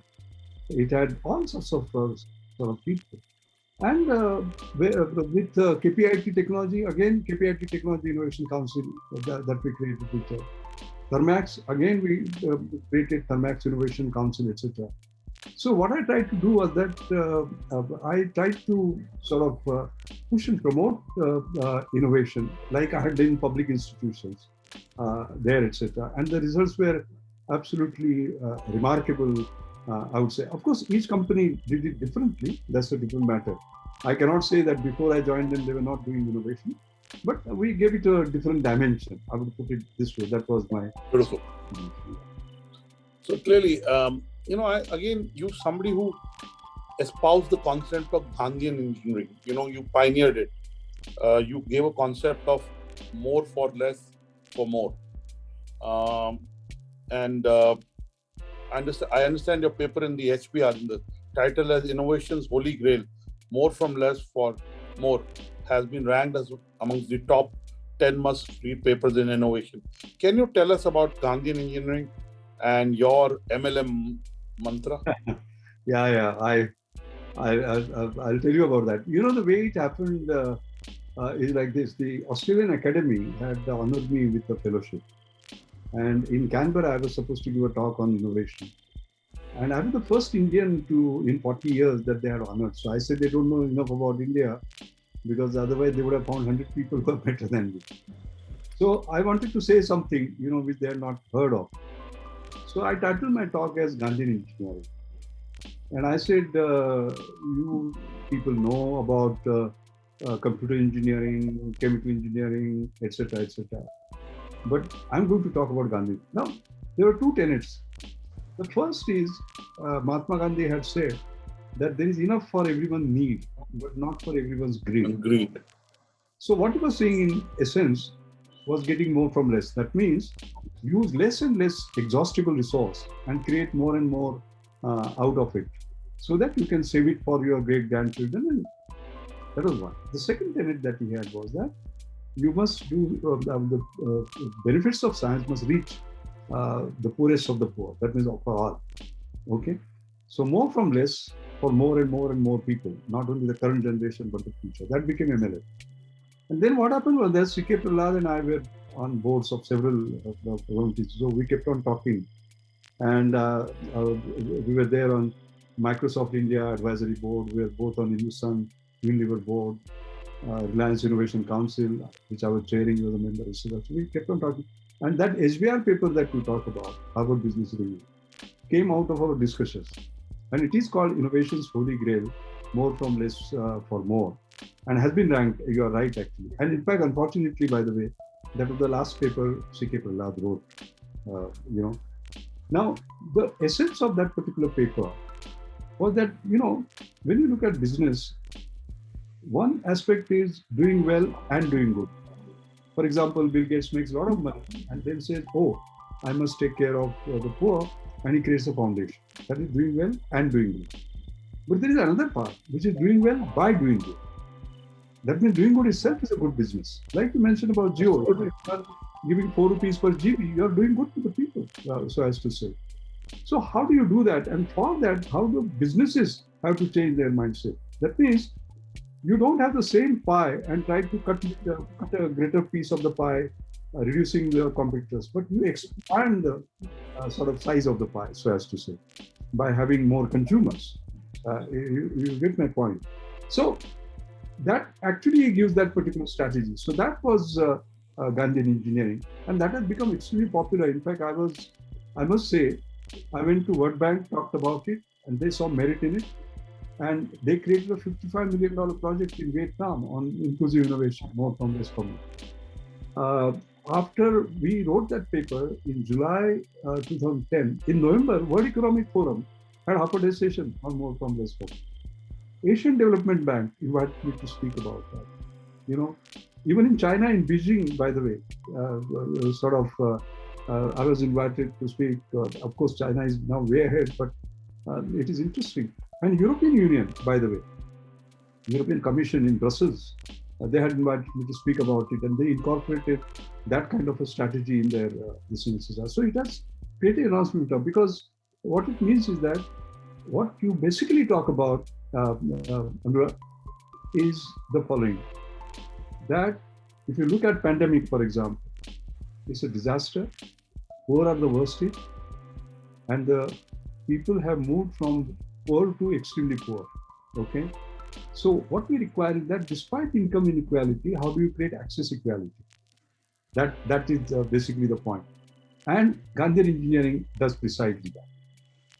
It had all sorts of sort of people. And with KPIT technology, again, KPIT Technology Innovation Council that we created with Thermax, again, we created Thermax Innovation Council, etc. So what I tried to do was that I tried to sort of push and promote innovation, like I had done in public institutions there, etc. And the results were absolutely remarkable, I would say. Of course, each company did it differently. That's a different matter. I cannot say that before I joined them, they were not doing innovation, but we gave it a different dimension. I would put it this way. That was my... Beautiful. So clearly, you're somebody who espoused the concept of Gandhian engineering. You pioneered it. You gave a concept of more for less for more. I understand your paper in the HBR, in the title as Innovation's Holy Grail, more from less for more, has been ranked as amongst the top 10 must-read papers in innovation. Can you tell us about Gandhian engineering and your MLM mantra? Yeah. I'll tell you about that. The way it happened is like this. The Australian Academy had honored me with a fellowship. And in Canberra, I was supposed to give a talk on innovation. And I was the first Indian in 40 years that they had honored. So I said they don't know enough about India, because otherwise they would have found 100 people who are better than me. So I wanted to say something, which they had not heard of. So I titled my talk as Gandhian engineering. And I said, you people know about computer engineering, chemical engineering, etc., etc. But I'm going to talk about Gandhi. Now, there were two tenets. The first is, Mahatma Gandhi had said that there is enough for everyone's need, but not for everyone's greed. Agreed. So what he was saying in essence was getting more from less. That means use less and less exhaustible resource and create more and more out of it, so that you can save it for your great-grandchildren. And that was one. The second tenet that he had was that you must do the benefits of science must reach the poorest of the poor. That means for all. Okay. So more from less for more and more and more people, not only the current generation but the future. That became MLA. And then what happened was that C.K. Prahalad and I were on boards of several programs. So we kept on talking, and we were there on Microsoft India Advisory Board. We were both on Hindustan Unilever Board, Reliance Innovation Council, which I was chairing, was a member. So we kept on talking. And that HBR paper that we talk about, Harvard Business Review, came out of our discussions. And it is called Innovation's Holy Grail, More from Less for More, and has been ranked, you are right actually. And in fact, unfortunately, by the way, that was the last paper C.K. Prahlad wrote, Now, the essence of that particular paper was that, when you look at business, one aspect is doing well and doing good. For example, Bill Gates makes a lot of money and then says, oh, I must take care of the poor, and he creates a foundation. That is doing well and doing good. But there is another part, which is doing well by doing good. That means doing good itself is a good business. Like you mentioned about Jio, if you are giving 4 rupees per GB, you are doing good to the people, so as to say. So how do you do that? And for that, how do businesses have to change their mindset? That means you don't have the same pie and try to cut a greater piece of the pie, reducing the competitors, but you expand the sort of size of the pie, so as to say, by having more consumers. You get my point. So that actually gives that particular strategy. So that was Gandhian engineering, and that has become extremely popular. In fact, I must say, I went to World Bank, talked about it, and they saw merit in it. And they created a $55 million project in Vietnam on inclusive innovation, more from less for more. After we wrote that paper in July 2010, in November, World Economic Forum had half a day session on more from less for more. Asian Development Bank invited me to speak about that. Even in China, in Beijing, by the way, I was invited to speak. Of course, China is now way ahead, but it is interesting. And European Union, by the way, European Commission in Brussels, they had invited me to speak about it, and they incorporated that kind of a strategy in their businesses. So it has created an announcement because what it means is that what you basically talk about, Anurag, is the following. That if you look at pandemic, for example, it's a disaster. Poor are the worst hit, and the people have moved from poor to extremely poor. Okay, so what we require is that despite income inequality, how do you create access equality? That is basically the point. And Gandhian engineering does precisely that,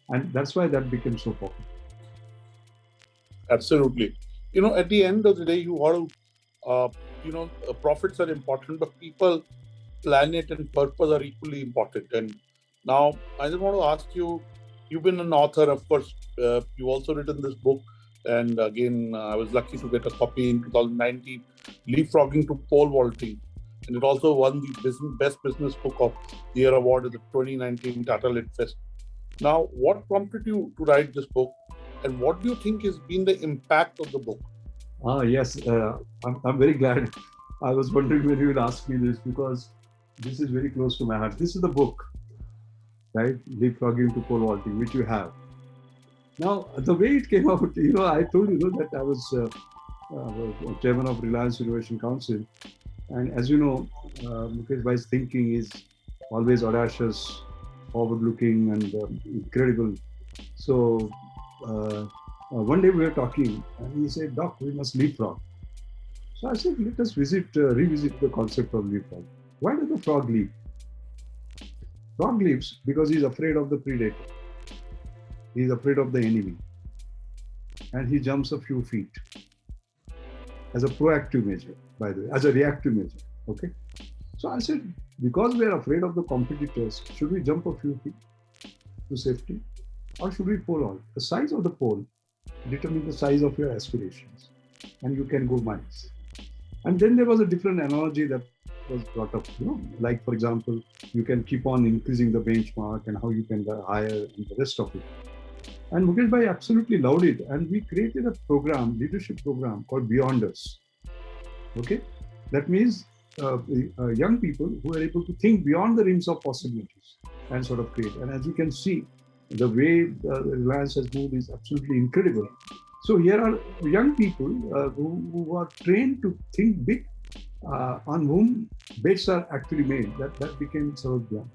and that's why that became so popular. Absolutely. At the end of the day, you want to, profits are important, but people, planet, and purpose are equally important. And now I just want to ask you, you've been an author, of course. You've also written this book. And again, I was lucky to get a copy in 2019, Leapfrogging to Pole Vaulting. And it also won the Best Business Book of the Year award at the 2019 Tata Lit Fest. Now, what prompted you to write this book? And what do you think has been the impact of the book? Yes, I'm very glad. I was wondering when you would ask me this, because this is very close to my heart. This is the book, right? Leapfrogging to Pole Vaulting, which you have. Now, the way it came out, I told you that I was chairman of Reliance Innovation Council. And as you know, Mukesh Bhai's thinking is always audacious, forward-looking, and incredible. So one day we were talking, and he said, "Doc, we must leapfrog." So I said, "Let us revisit the concept of leapfrog. Why does the frog leap? Frog leaps because he's afraid of the predator. He's afraid of the enemy, and he jumps a few feet as a proactive measure, by the way, as a reactive measure. Okay. So I said, because we are afraid of the competitors, should we jump a few feet to safety, or should we pole vault? The size of the pole determines the size of your aspirations, and you can go miles. And then there was a different analogy that was brought up, like, for example, you can keep on increasing the benchmark and how you can go higher and the rest of it. And Mukesh Bhai absolutely loved it. And we created a program, leadership program called Beyonders. Okay. That means young people who are able to think beyond the rims of possibilities and sort of create. And as you can see, the way Reliance has moved is absolutely incredible. So here are young people who are trained to think big, on whom bets are actually made. That became sort of beyond.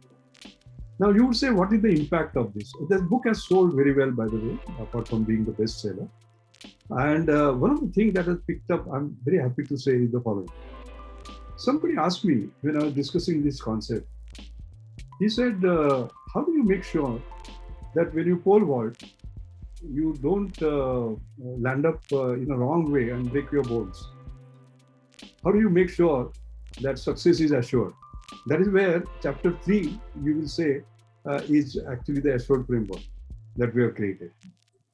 Now you would say, what is the impact of this? This book has sold very well, by the way, apart from being the bestseller. And one of the things that has picked up, I'm very happy to say, is the following. Somebody asked me when I was discussing this concept, He said, how do you make sure that when you pole vault, you don't land up in a wrong way and break your bones? How do you make sure that success is assured? That is where chapter 3, you will say, is actually the assured framework that we have created.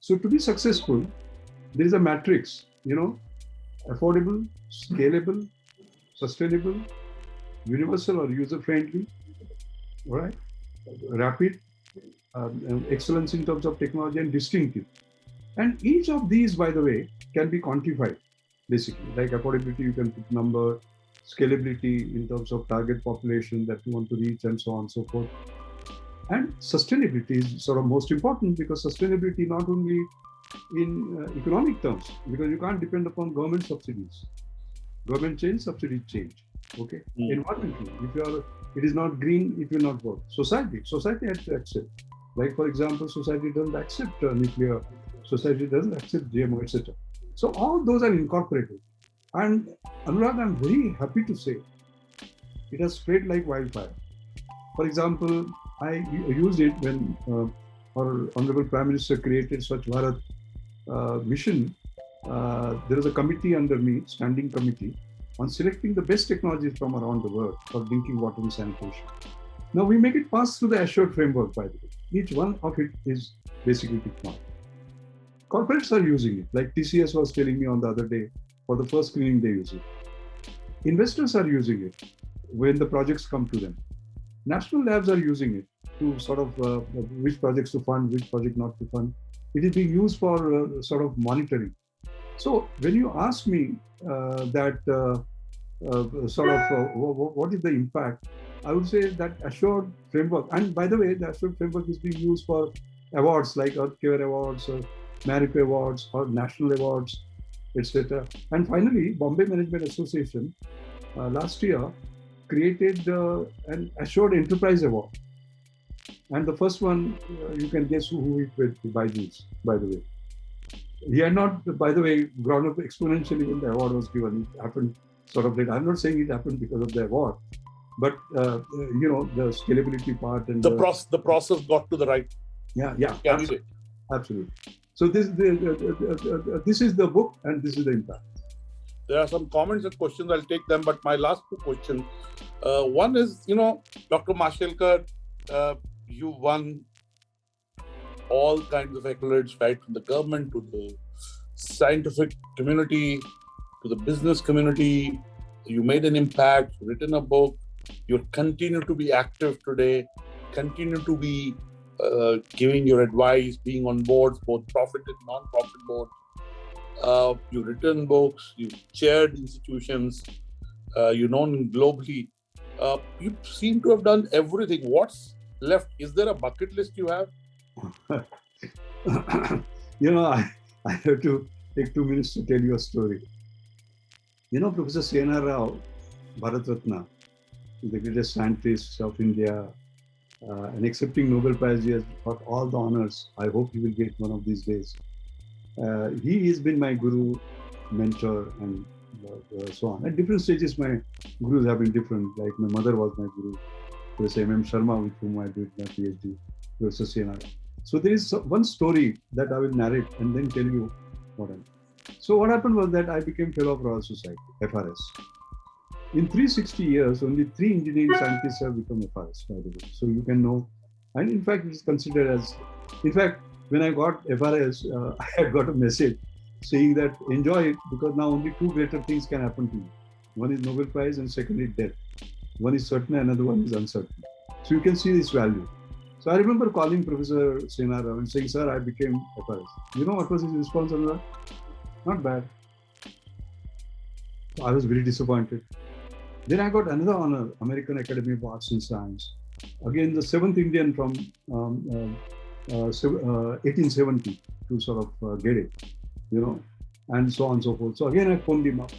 So to be successful, there is a matrix, affordable, scalable, sustainable, universal or user-friendly, all right, rapid, excellence in terms of technology, and distinctive. And each of these, by the way, can be quantified, basically. Like affordability, you can put number, scalability in terms of target population that you want to reach, and so on and so forth. And sustainability is sort of most important, because sustainability not only in economic terms, because you can't depend upon government subsidies. Government change, subsidies change. Okay. Environmentally, it is not green, it will not work. Society has to accept. Like, for example, society doesn't accept nuclear, society doesn't accept GMO, etc. So all those are incorporated. And Anurag, I'm very happy to say it has spread like wildfire. For example, I used it when our Honorable Prime Minister created Swachh Bharat mission. There was a committee under me, standing committee, on selecting the best technologies from around the world for drinking water and sanitation. Now we make it pass through the assured framework, by the way. Each one of it is basically technology. Corporates are using it, like TCS was telling me on the other day, for the first screening they use it. Investors are using it when the projects come to them. National labs are using it to sort of which projects to fund, which project not to fund. It is being used for sort of monitoring. So when you ask me what is the impact, I would say that assured framework, and by the way, the assured framework is being used for awards like Earthcare Awards, or Marico Awards, or national awards, etc. And finally, Bombay Management Association last year created an Assured Enterprise Award. And the first one, you can guess who it with, Byju's, by the way. He had not, by the way, grown up exponentially when the award was given. It happened sort of late. I'm not saying it happened because of the award, but the scalability part and the process got to the right. Yeah, absolutely. So this is the book, and this is the impact. There are some comments and questions. I'll take them, but my last two questions. One is, Dr. Mashelkar, you won all kinds of accolades, right from the government to the scientific community to the business community. You made an impact, written a book, you continue to be active today, continue to be giving your advice, being on boards, both profit and non-profit boards. You've written books, you've chaired institutions, you're known globally. You seem to have done everything. What's left? Is there a bucket list you have? I have to take 2 minutes to tell you a story. Professor C.N.R. Rao, Bharat Ratna, the greatest scientist of India, and accepting Nobel Prize, he has got all the honors. I hope he will get one of these days. He has been my guru, mentor, and so on. At different stages, my gurus have been different. Like my mother was my guru, Professor M.M. Sharma, with whom I did my PhD, Professor C.N.R. So there is one story that I will narrate and then tell you what happened. So what happened was that I became Fellow of Royal Society, FRS. In 360 years, only 3 engineering scientists have become FRS, by the way. So you can know, and in fact, it is considered as, in fact, when I got FRS, I had got a message saying that enjoy it, because now only 2 greater things can happen to you. One is Nobel Prize and second is death. One is certain, another one is uncertain. So you can see this value. So I remember calling Professor C.N.R. Rao and saying, sir, I became FRS. You know what was his response on that? Not bad. So I was very disappointed. Then I got another honor, American Academy of Arts and Science. Again, the 7th Indian from 1870 to sort of get it, and so on and so forth. So again, I phoned him up.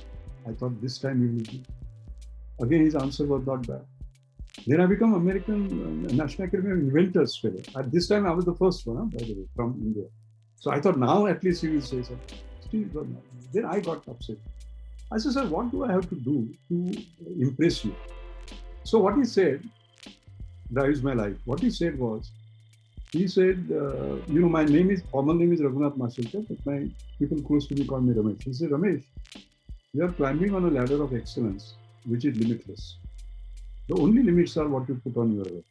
I thought this time he will do. Again, his answer was not bad. Then I became American National Academy of Inventors Fellow. At this time, I was the first one, by the way, from India. So I thought now at least he will say something. Still, then I got upset. I said, sir, what do I have to do to impress you? So what he said, drives my life. What he said was, he said, my formal name is Raghunath Mashelkar, but my people close to me call me Ramesh. He said, Ramesh, you are climbing on a ladder of excellence, which is limitless. The only limits are what you put on your way.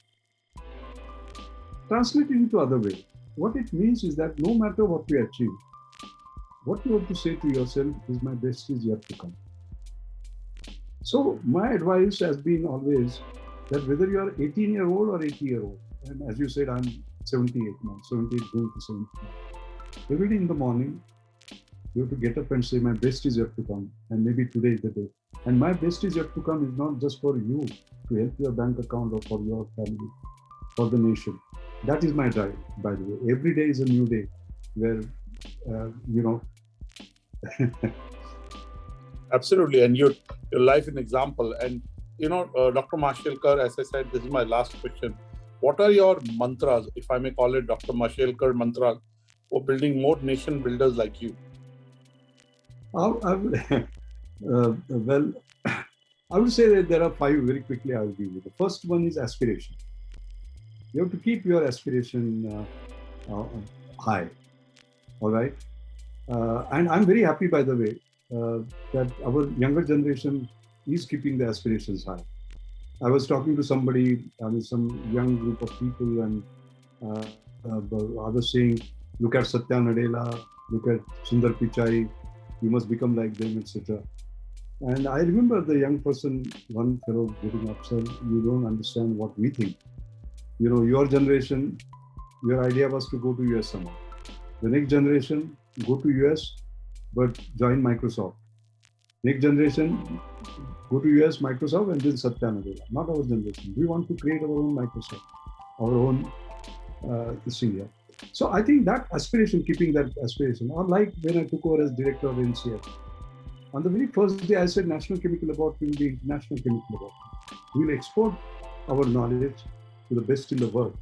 Translate it into other way. What it means is that no matter what we achieve, what you have to say to yourself is my best is yet to come. So my advice has been always that whether you are 18-year-old or 80-year-old, and as you said, I'm 78 now, 78 going to 70 now. Every day in the morning, you have to get up and say, my best is yet to come, and maybe today is the day. And my best is yet to come is not just for you to help your bank account or for your family, for the nation. That is my drive, by the way. Every day is a new day where, Absolutely, and your life an example. And Dr. Mashelkar, as I said, this is my last question. What are your mantras, if I may call it Dr. Mashelkar mantra, for building more nation builders like you? Well, I would say that there are 5 very quickly. I will give you. The first one is aspiration. You have to keep your aspiration high. All right. And I'm very happy, by the way, that our younger generation is keeping the aspirations high. I was talking to somebody, some young group of people, and I was saying, look at Satya Nadella, look at Sundar Pichai, you must become like them, etc. And I remember the young person, one fellow getting upset, you don't understand what we think. Your generation, your idea was to go to US somehow. The next generation, go to US, but join Microsoft. Next generation, go to US, Microsoft, and then Satya Nadella. Not our generation. We want to create our own Microsoft, our own this India. So I think that aspiration, keeping that aspiration, or like when I took over as director of NCL, on the very first day I said National Chemical Laboratory will be International Chemical Laboratory. We will export our knowledge to the best in the world.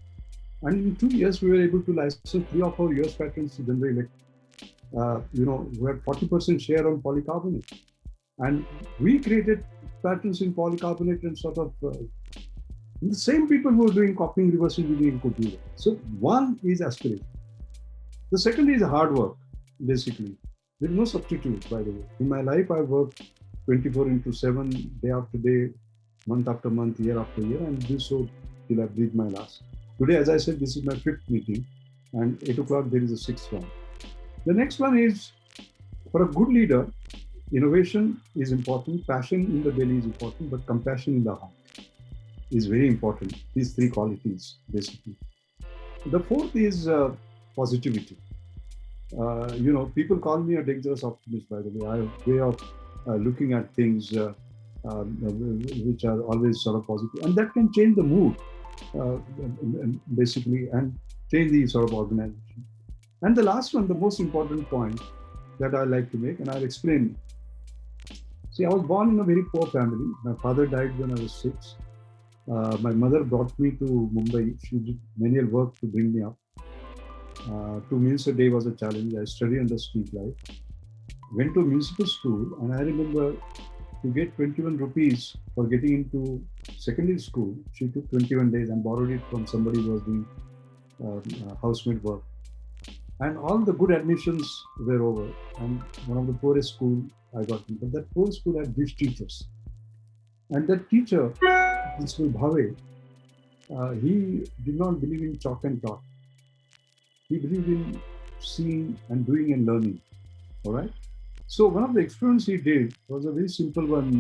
And in 2 years, we were able to license 3 of our US patents to General Electric. We had 40% share on polycarbonate. And we created patents in polycarbonate and sort of the same people who are doing copying reverse engineering could do that. So one is aspiration. The second is hard work, basically. There is no substitute, by the way. In my life, I worked 24/7, day after day, month after month, year after year, and do so till I breathe my last. Today, as I said, this is my 5th meeting, and 8 o'clock there is a 6th one. The next one is, for a good leader, innovation is important, passion in the belly is important, but compassion in the heart is very important. These 3 qualities, basically. The 4th is positivity. People call me a dangerous optimist, by the way. I have a way of looking at things which are always sort of positive, and that can change the mood, basically, and change the sort of organization. And the last one, the most important point that I like to make, and I'll explain. See, I was born in a very poor family. My father died when I was 6. My mother brought me to Mumbai. She did manual work to bring me up. 2 meals a day was a challenge. I studied under street life. Went to municipal school, and I remember to get 21 rupees for getting into secondary school, she took 21 days and borrowed it from somebody who was doing housemaid work. And all the good admissions were over. And one of the poorest school I got into. But that poor school had these teachers. And that teacher, Principal Bhave, he did not believe in chalk and talk. He believed in seeing and doing and learning. All right. So one of the experiments he did was a very simple one.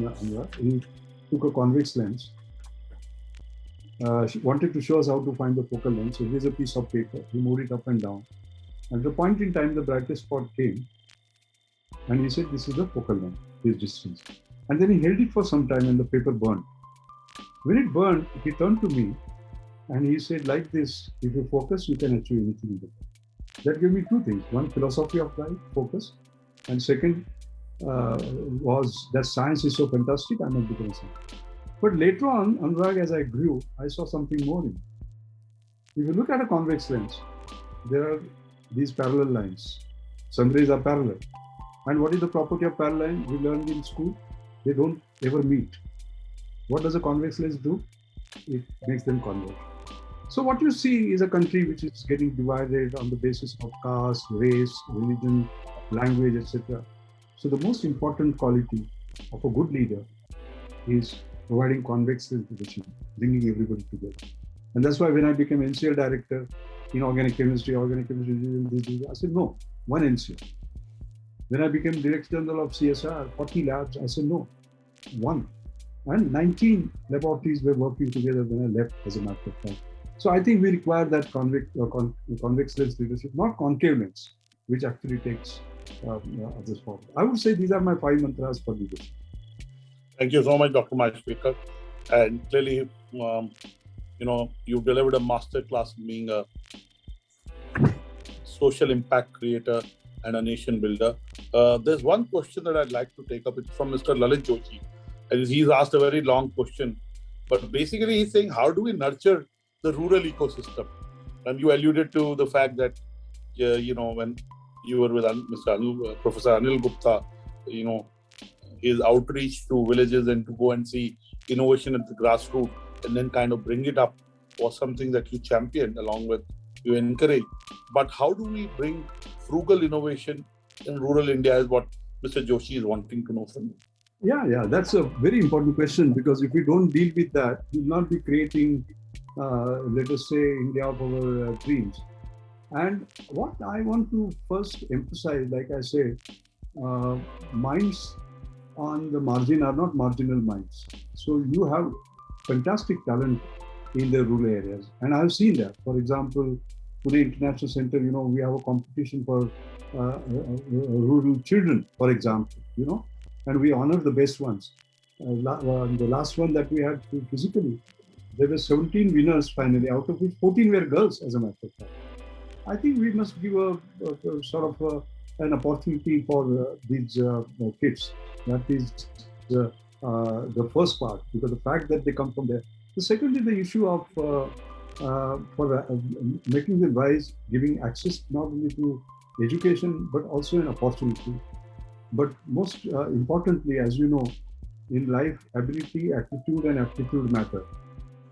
He took a convex lens. She wanted to show us how to find the focal length. So here's a piece of paper. He moved it up and down. At the point in time, the brightest spot came, and he said, "This is the focal length, this distance." And then he held it for some time, and the paper burned. When it burned, he turned to me, and he said, "Like this, if you focus, you can achieve anything in the world." That gave me 2 things: one, philosophy of life, focus, and second was that science is so fantastic, I must become a scientist. But later on, Anurag, as I grew, I saw something more in it. If you look at a convex lens, there are these parallel lines. Sun rays are parallel. And what is the property of parallel lines? We learned in school. They don't ever meet. What does a convex lens do? it makes them converge. So what you see is a country which is getting divided on the basis of caste, race, religion, language, etc. So the most important quality of a good leader is providing convex leadership, bringing everybody together. And that's why when I became NCL director in organic chemistry, I said, no, one NCL. When I became Director General of CSR, 40 labs, I said, no, one. And 19 laboratories were working together when I left, as a matter of fact. So I think we require that convex lens leadership, not concave lens, which actually takes others forward. I would say these are my 5 mantras for leadership. Thank you so much, Dr. Maheshwekar. And clearly, you've delivered a masterclass in being a social impact creator and a nation builder. There's one question that I'd like to take up. It's from Mr. Lalit Joshi. And he's asked a very long question. But basically, he's saying, how do we nurture the rural ecosystem? And you alluded to the fact that, when you were with Professor Anil Gupta, his outreach to villages and to go and see innovation at the grassroots and then kind of bring it up was something that you championed along with, you encourage. But how do we bring frugal innovation in rural India is what Mr. Joshi is wanting to know from you. Yeah, that's a very important question, because if we don't deal with that, we will not be creating, let us say, India of our dreams. And what I want to first emphasize, like I said, minds on the margin are not marginal minds. So you have fantastic talent in the rural areas. And I've seen that. For example, Pune International Center, we have a competition for rural children, for example, and we honor the best ones. The last one that we had physically, there were 17 winners finally, out of which 14 were girls, as a matter of fact. I think we must give a sort of an opportunity for these kids. That is the first part, because the fact that they come from there. The second is the issue of making them wise, giving access not only to education, but also an opportunity. But most importantly, as you know, in life, ability, attitude, and aptitude matter.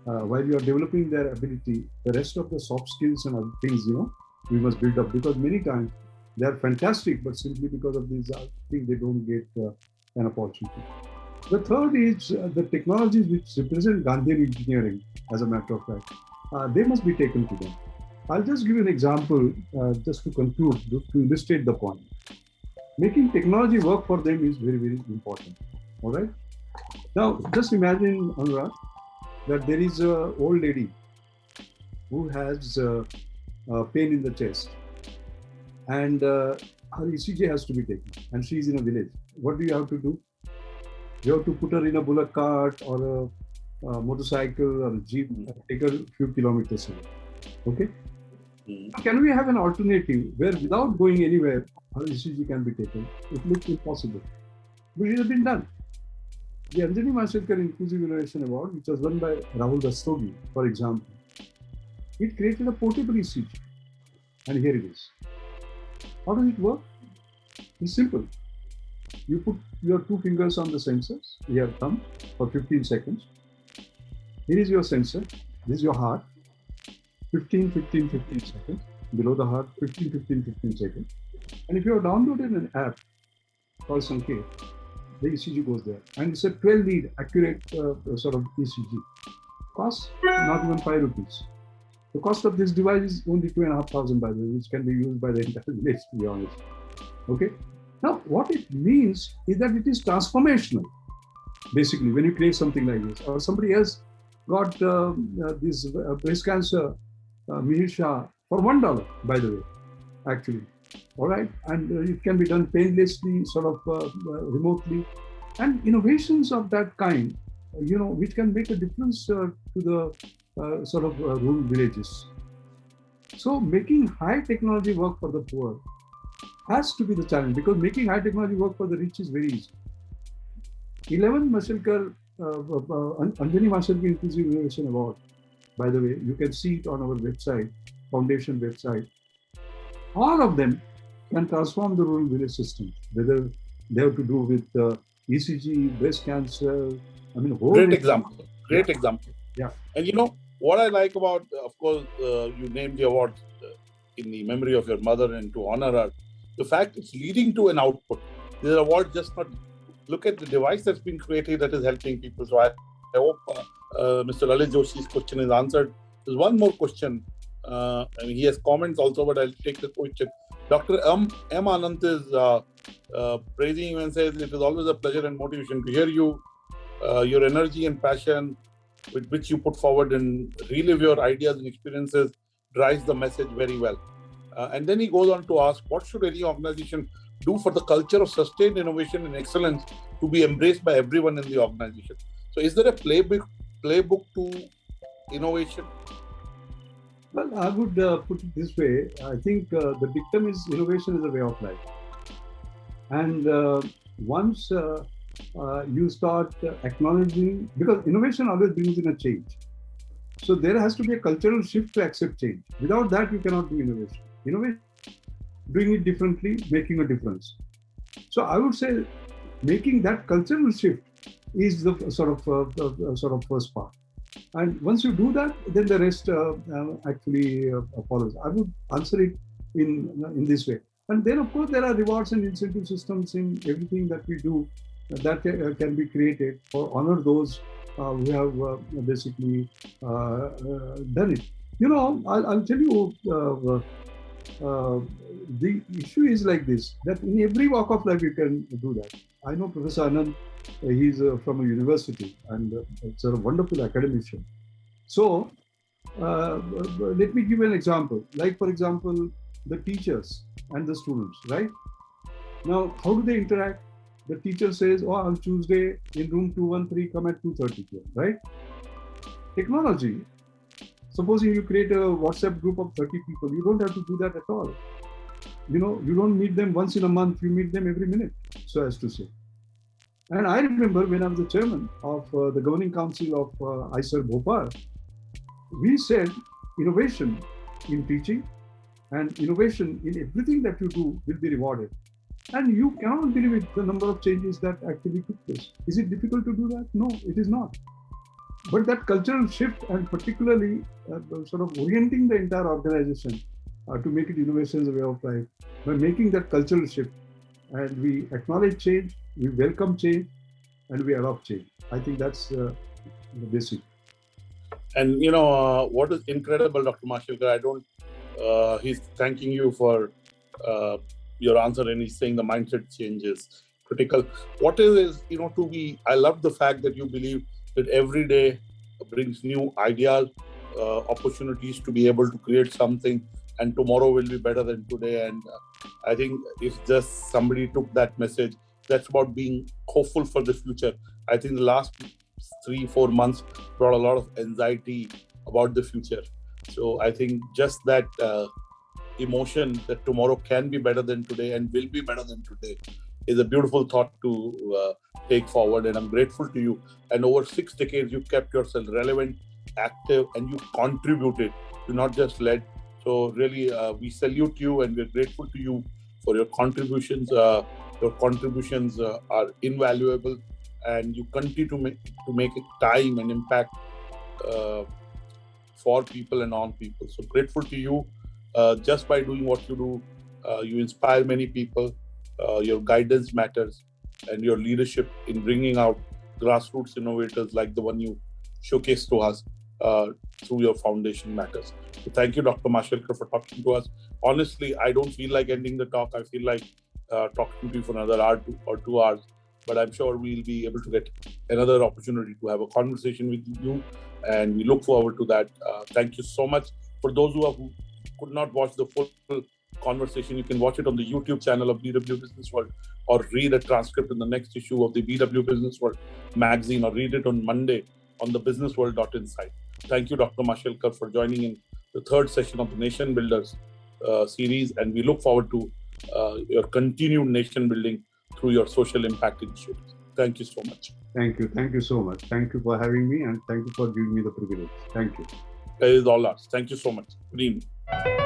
While you are developing their ability, the rest of the soft skills and other things, we must build up, because many times they are fantastic, but simply because of these things, they don't get an opportunity. The third is the technologies which represent Gandhian engineering, as a matter of fact. They must be taken to them. I'll just give you an example, just to conclude, to illustrate the point. Making technology work for them is very, very important. All right. Now, just imagine, Anurag, that there is an old lady who has pain in the chest, and her ECG has to be taken, and she is in a village. What do you have to do? You have to put her in a bullock cart or a motorcycle or a jeep, and take her a few kilometers away. Okay. Can we have an alternative where, without going anywhere, her ECG can be taken? It looks impossible, but it has been done. The Anjani Mashelkar Inclusive Innovation Award, which was won by Rahul Rastogi, for example, it created a portable ECG, and here it is. How does it work? It's simple. You put your 2 fingers on the sensors, your thumb, for 15 seconds. Here is your sensor. This is your heart. 15 seconds. Below the heart, 15 seconds. And if you have downloaded an app called Sanket, the ECG goes there. And it's a 12-lead accurate sort of ECG. Cost not even 5 rupees. The cost of this device is only 2,500, by the way, which can be used by the entire village, to be honest. Okay. Now, what it means is that it is transformational. Basically, when you create something like this, or somebody else got this breast cancer, Mihir Shah, for $1, by the way, actually. All right. And it can be done painlessly, sort of remotely. And innovations of that kind, which can make a difference to the sort of rural villages. So making high technology work for the poor has to be the challenge, because making high technology work for the rich is very easy. 11 Mashelkar, Anjani Mashelkar Inclusive Innovation Award, by the way, you can see it on our website, foundation website. All of them can transform the rural village system, whether they have to do with ECG, breast cancer. Great example. Yeah. And what I like about, of course, you named the awards in the memory of your mother and to honor her, the fact it's leading to an output. These awards just not look at the device that's been created that is helping people. So I hope Mr. Lalit Joshi's question is answered. There's one more question. He has comments also, but I'll take the question. Dr. M. Anant is praising you and says, it is always a pleasure and motivation to hear you, your energy and passion with which you put forward and relive your ideas and experiences drives the message very well. And then he goes on to ask, what should any organization do for the culture of sustained innovation and excellence to be embraced by everyone in the organization? So is there a playbook to innovation? Well, I would put it this way. I think the dictum is innovation is a way of life. And once you start acknowledging, because innovation always brings in a change. So there has to be a cultural shift to accept change. Without that, you cannot do innovation. Innovation, doing it differently, making a difference. So I would say making that cultural shift is the sort of first part. And once you do that, then the rest actually follows. I would answer it in this way. And then, of course, there are rewards and incentive systems in everything that we do that can be created or honor those who have basically done it. I'll tell you, the issue is like this, that in every walk of life you can do that. I know Professor Anand, he's from a university and it's a wonderful academician. So let me give you an example. Like, for example, the teachers and the students, right? Now, how do they interact? The teacher says, on Tuesday in room 213, come at 2:30 p.m., right? Technology. Supposing you create a WhatsApp group of 30 people, you don't have to do that at all. You don't meet them once in a month, you meet them every minute, so as to say. And I remember when I was the chairman of the governing council of IISER Bhopal, we said innovation in teaching and innovation in everything that you do will be rewarded. And you cannot believe it, the number of changes that actually took place. Is it difficult to do that? No, it is not. But that cultural shift, and particularly sort of orienting the entire organization to make it innovation as a way of life, by making that cultural shift, and we acknowledge change, we welcome change, and we adopt change. I think that's the basic. And what is incredible, Dr. Mashelkar, he's thanking you for your answer, and he's saying the mindset change is critical. What is I love the fact that you believe that every day brings new ideas, opportunities to be able to create something, and tomorrow will be better than today. And I think if just somebody took that message, that's about being hopeful for the future. I think the last 3-4 months brought a lot of anxiety about the future. So I think just that emotion that tomorrow can be better than today and will be better than today is a beautiful thought to take forward. And I'm grateful to you. And over 6 decades, you kept yourself relevant, active, and you contributed. You not just led. So really, we salute you and we're grateful to you for your contributions. Your contributions are invaluable, and you continue to make it time and impact for people and on people. So grateful to you. Just by doing what you do, you inspire many people. Your guidance matters, and your leadership in bringing out grassroots innovators like the one you showcased to us through your foundation matters. So thank you, Dr. Mashelkar, for talking to us. Honestly, I don't feel like ending the talk. I feel like talking to you for another hour or 2 hours, but I'm sure we'll be able to get another opportunity to have a conversation with you, and we look forward to that. Thank you so much. For those who could not watch the full conversation, you can watch it on the YouTube channel of BW Business World, or read a transcript in the next issue of the BW Business World magazine, or read it on Monday on the businessworld.insight. Thank you, Dr. Mashelkar, for joining in the 3rd session of the Nation Builders series, and we look forward to your continued nation building through your social impact initiatives. Thank you so much. Thank you. Thank you so much. Thank you for having me, and thank you for giving me the privilege. Thank you. It is all ours. Thank you so much. Good evening.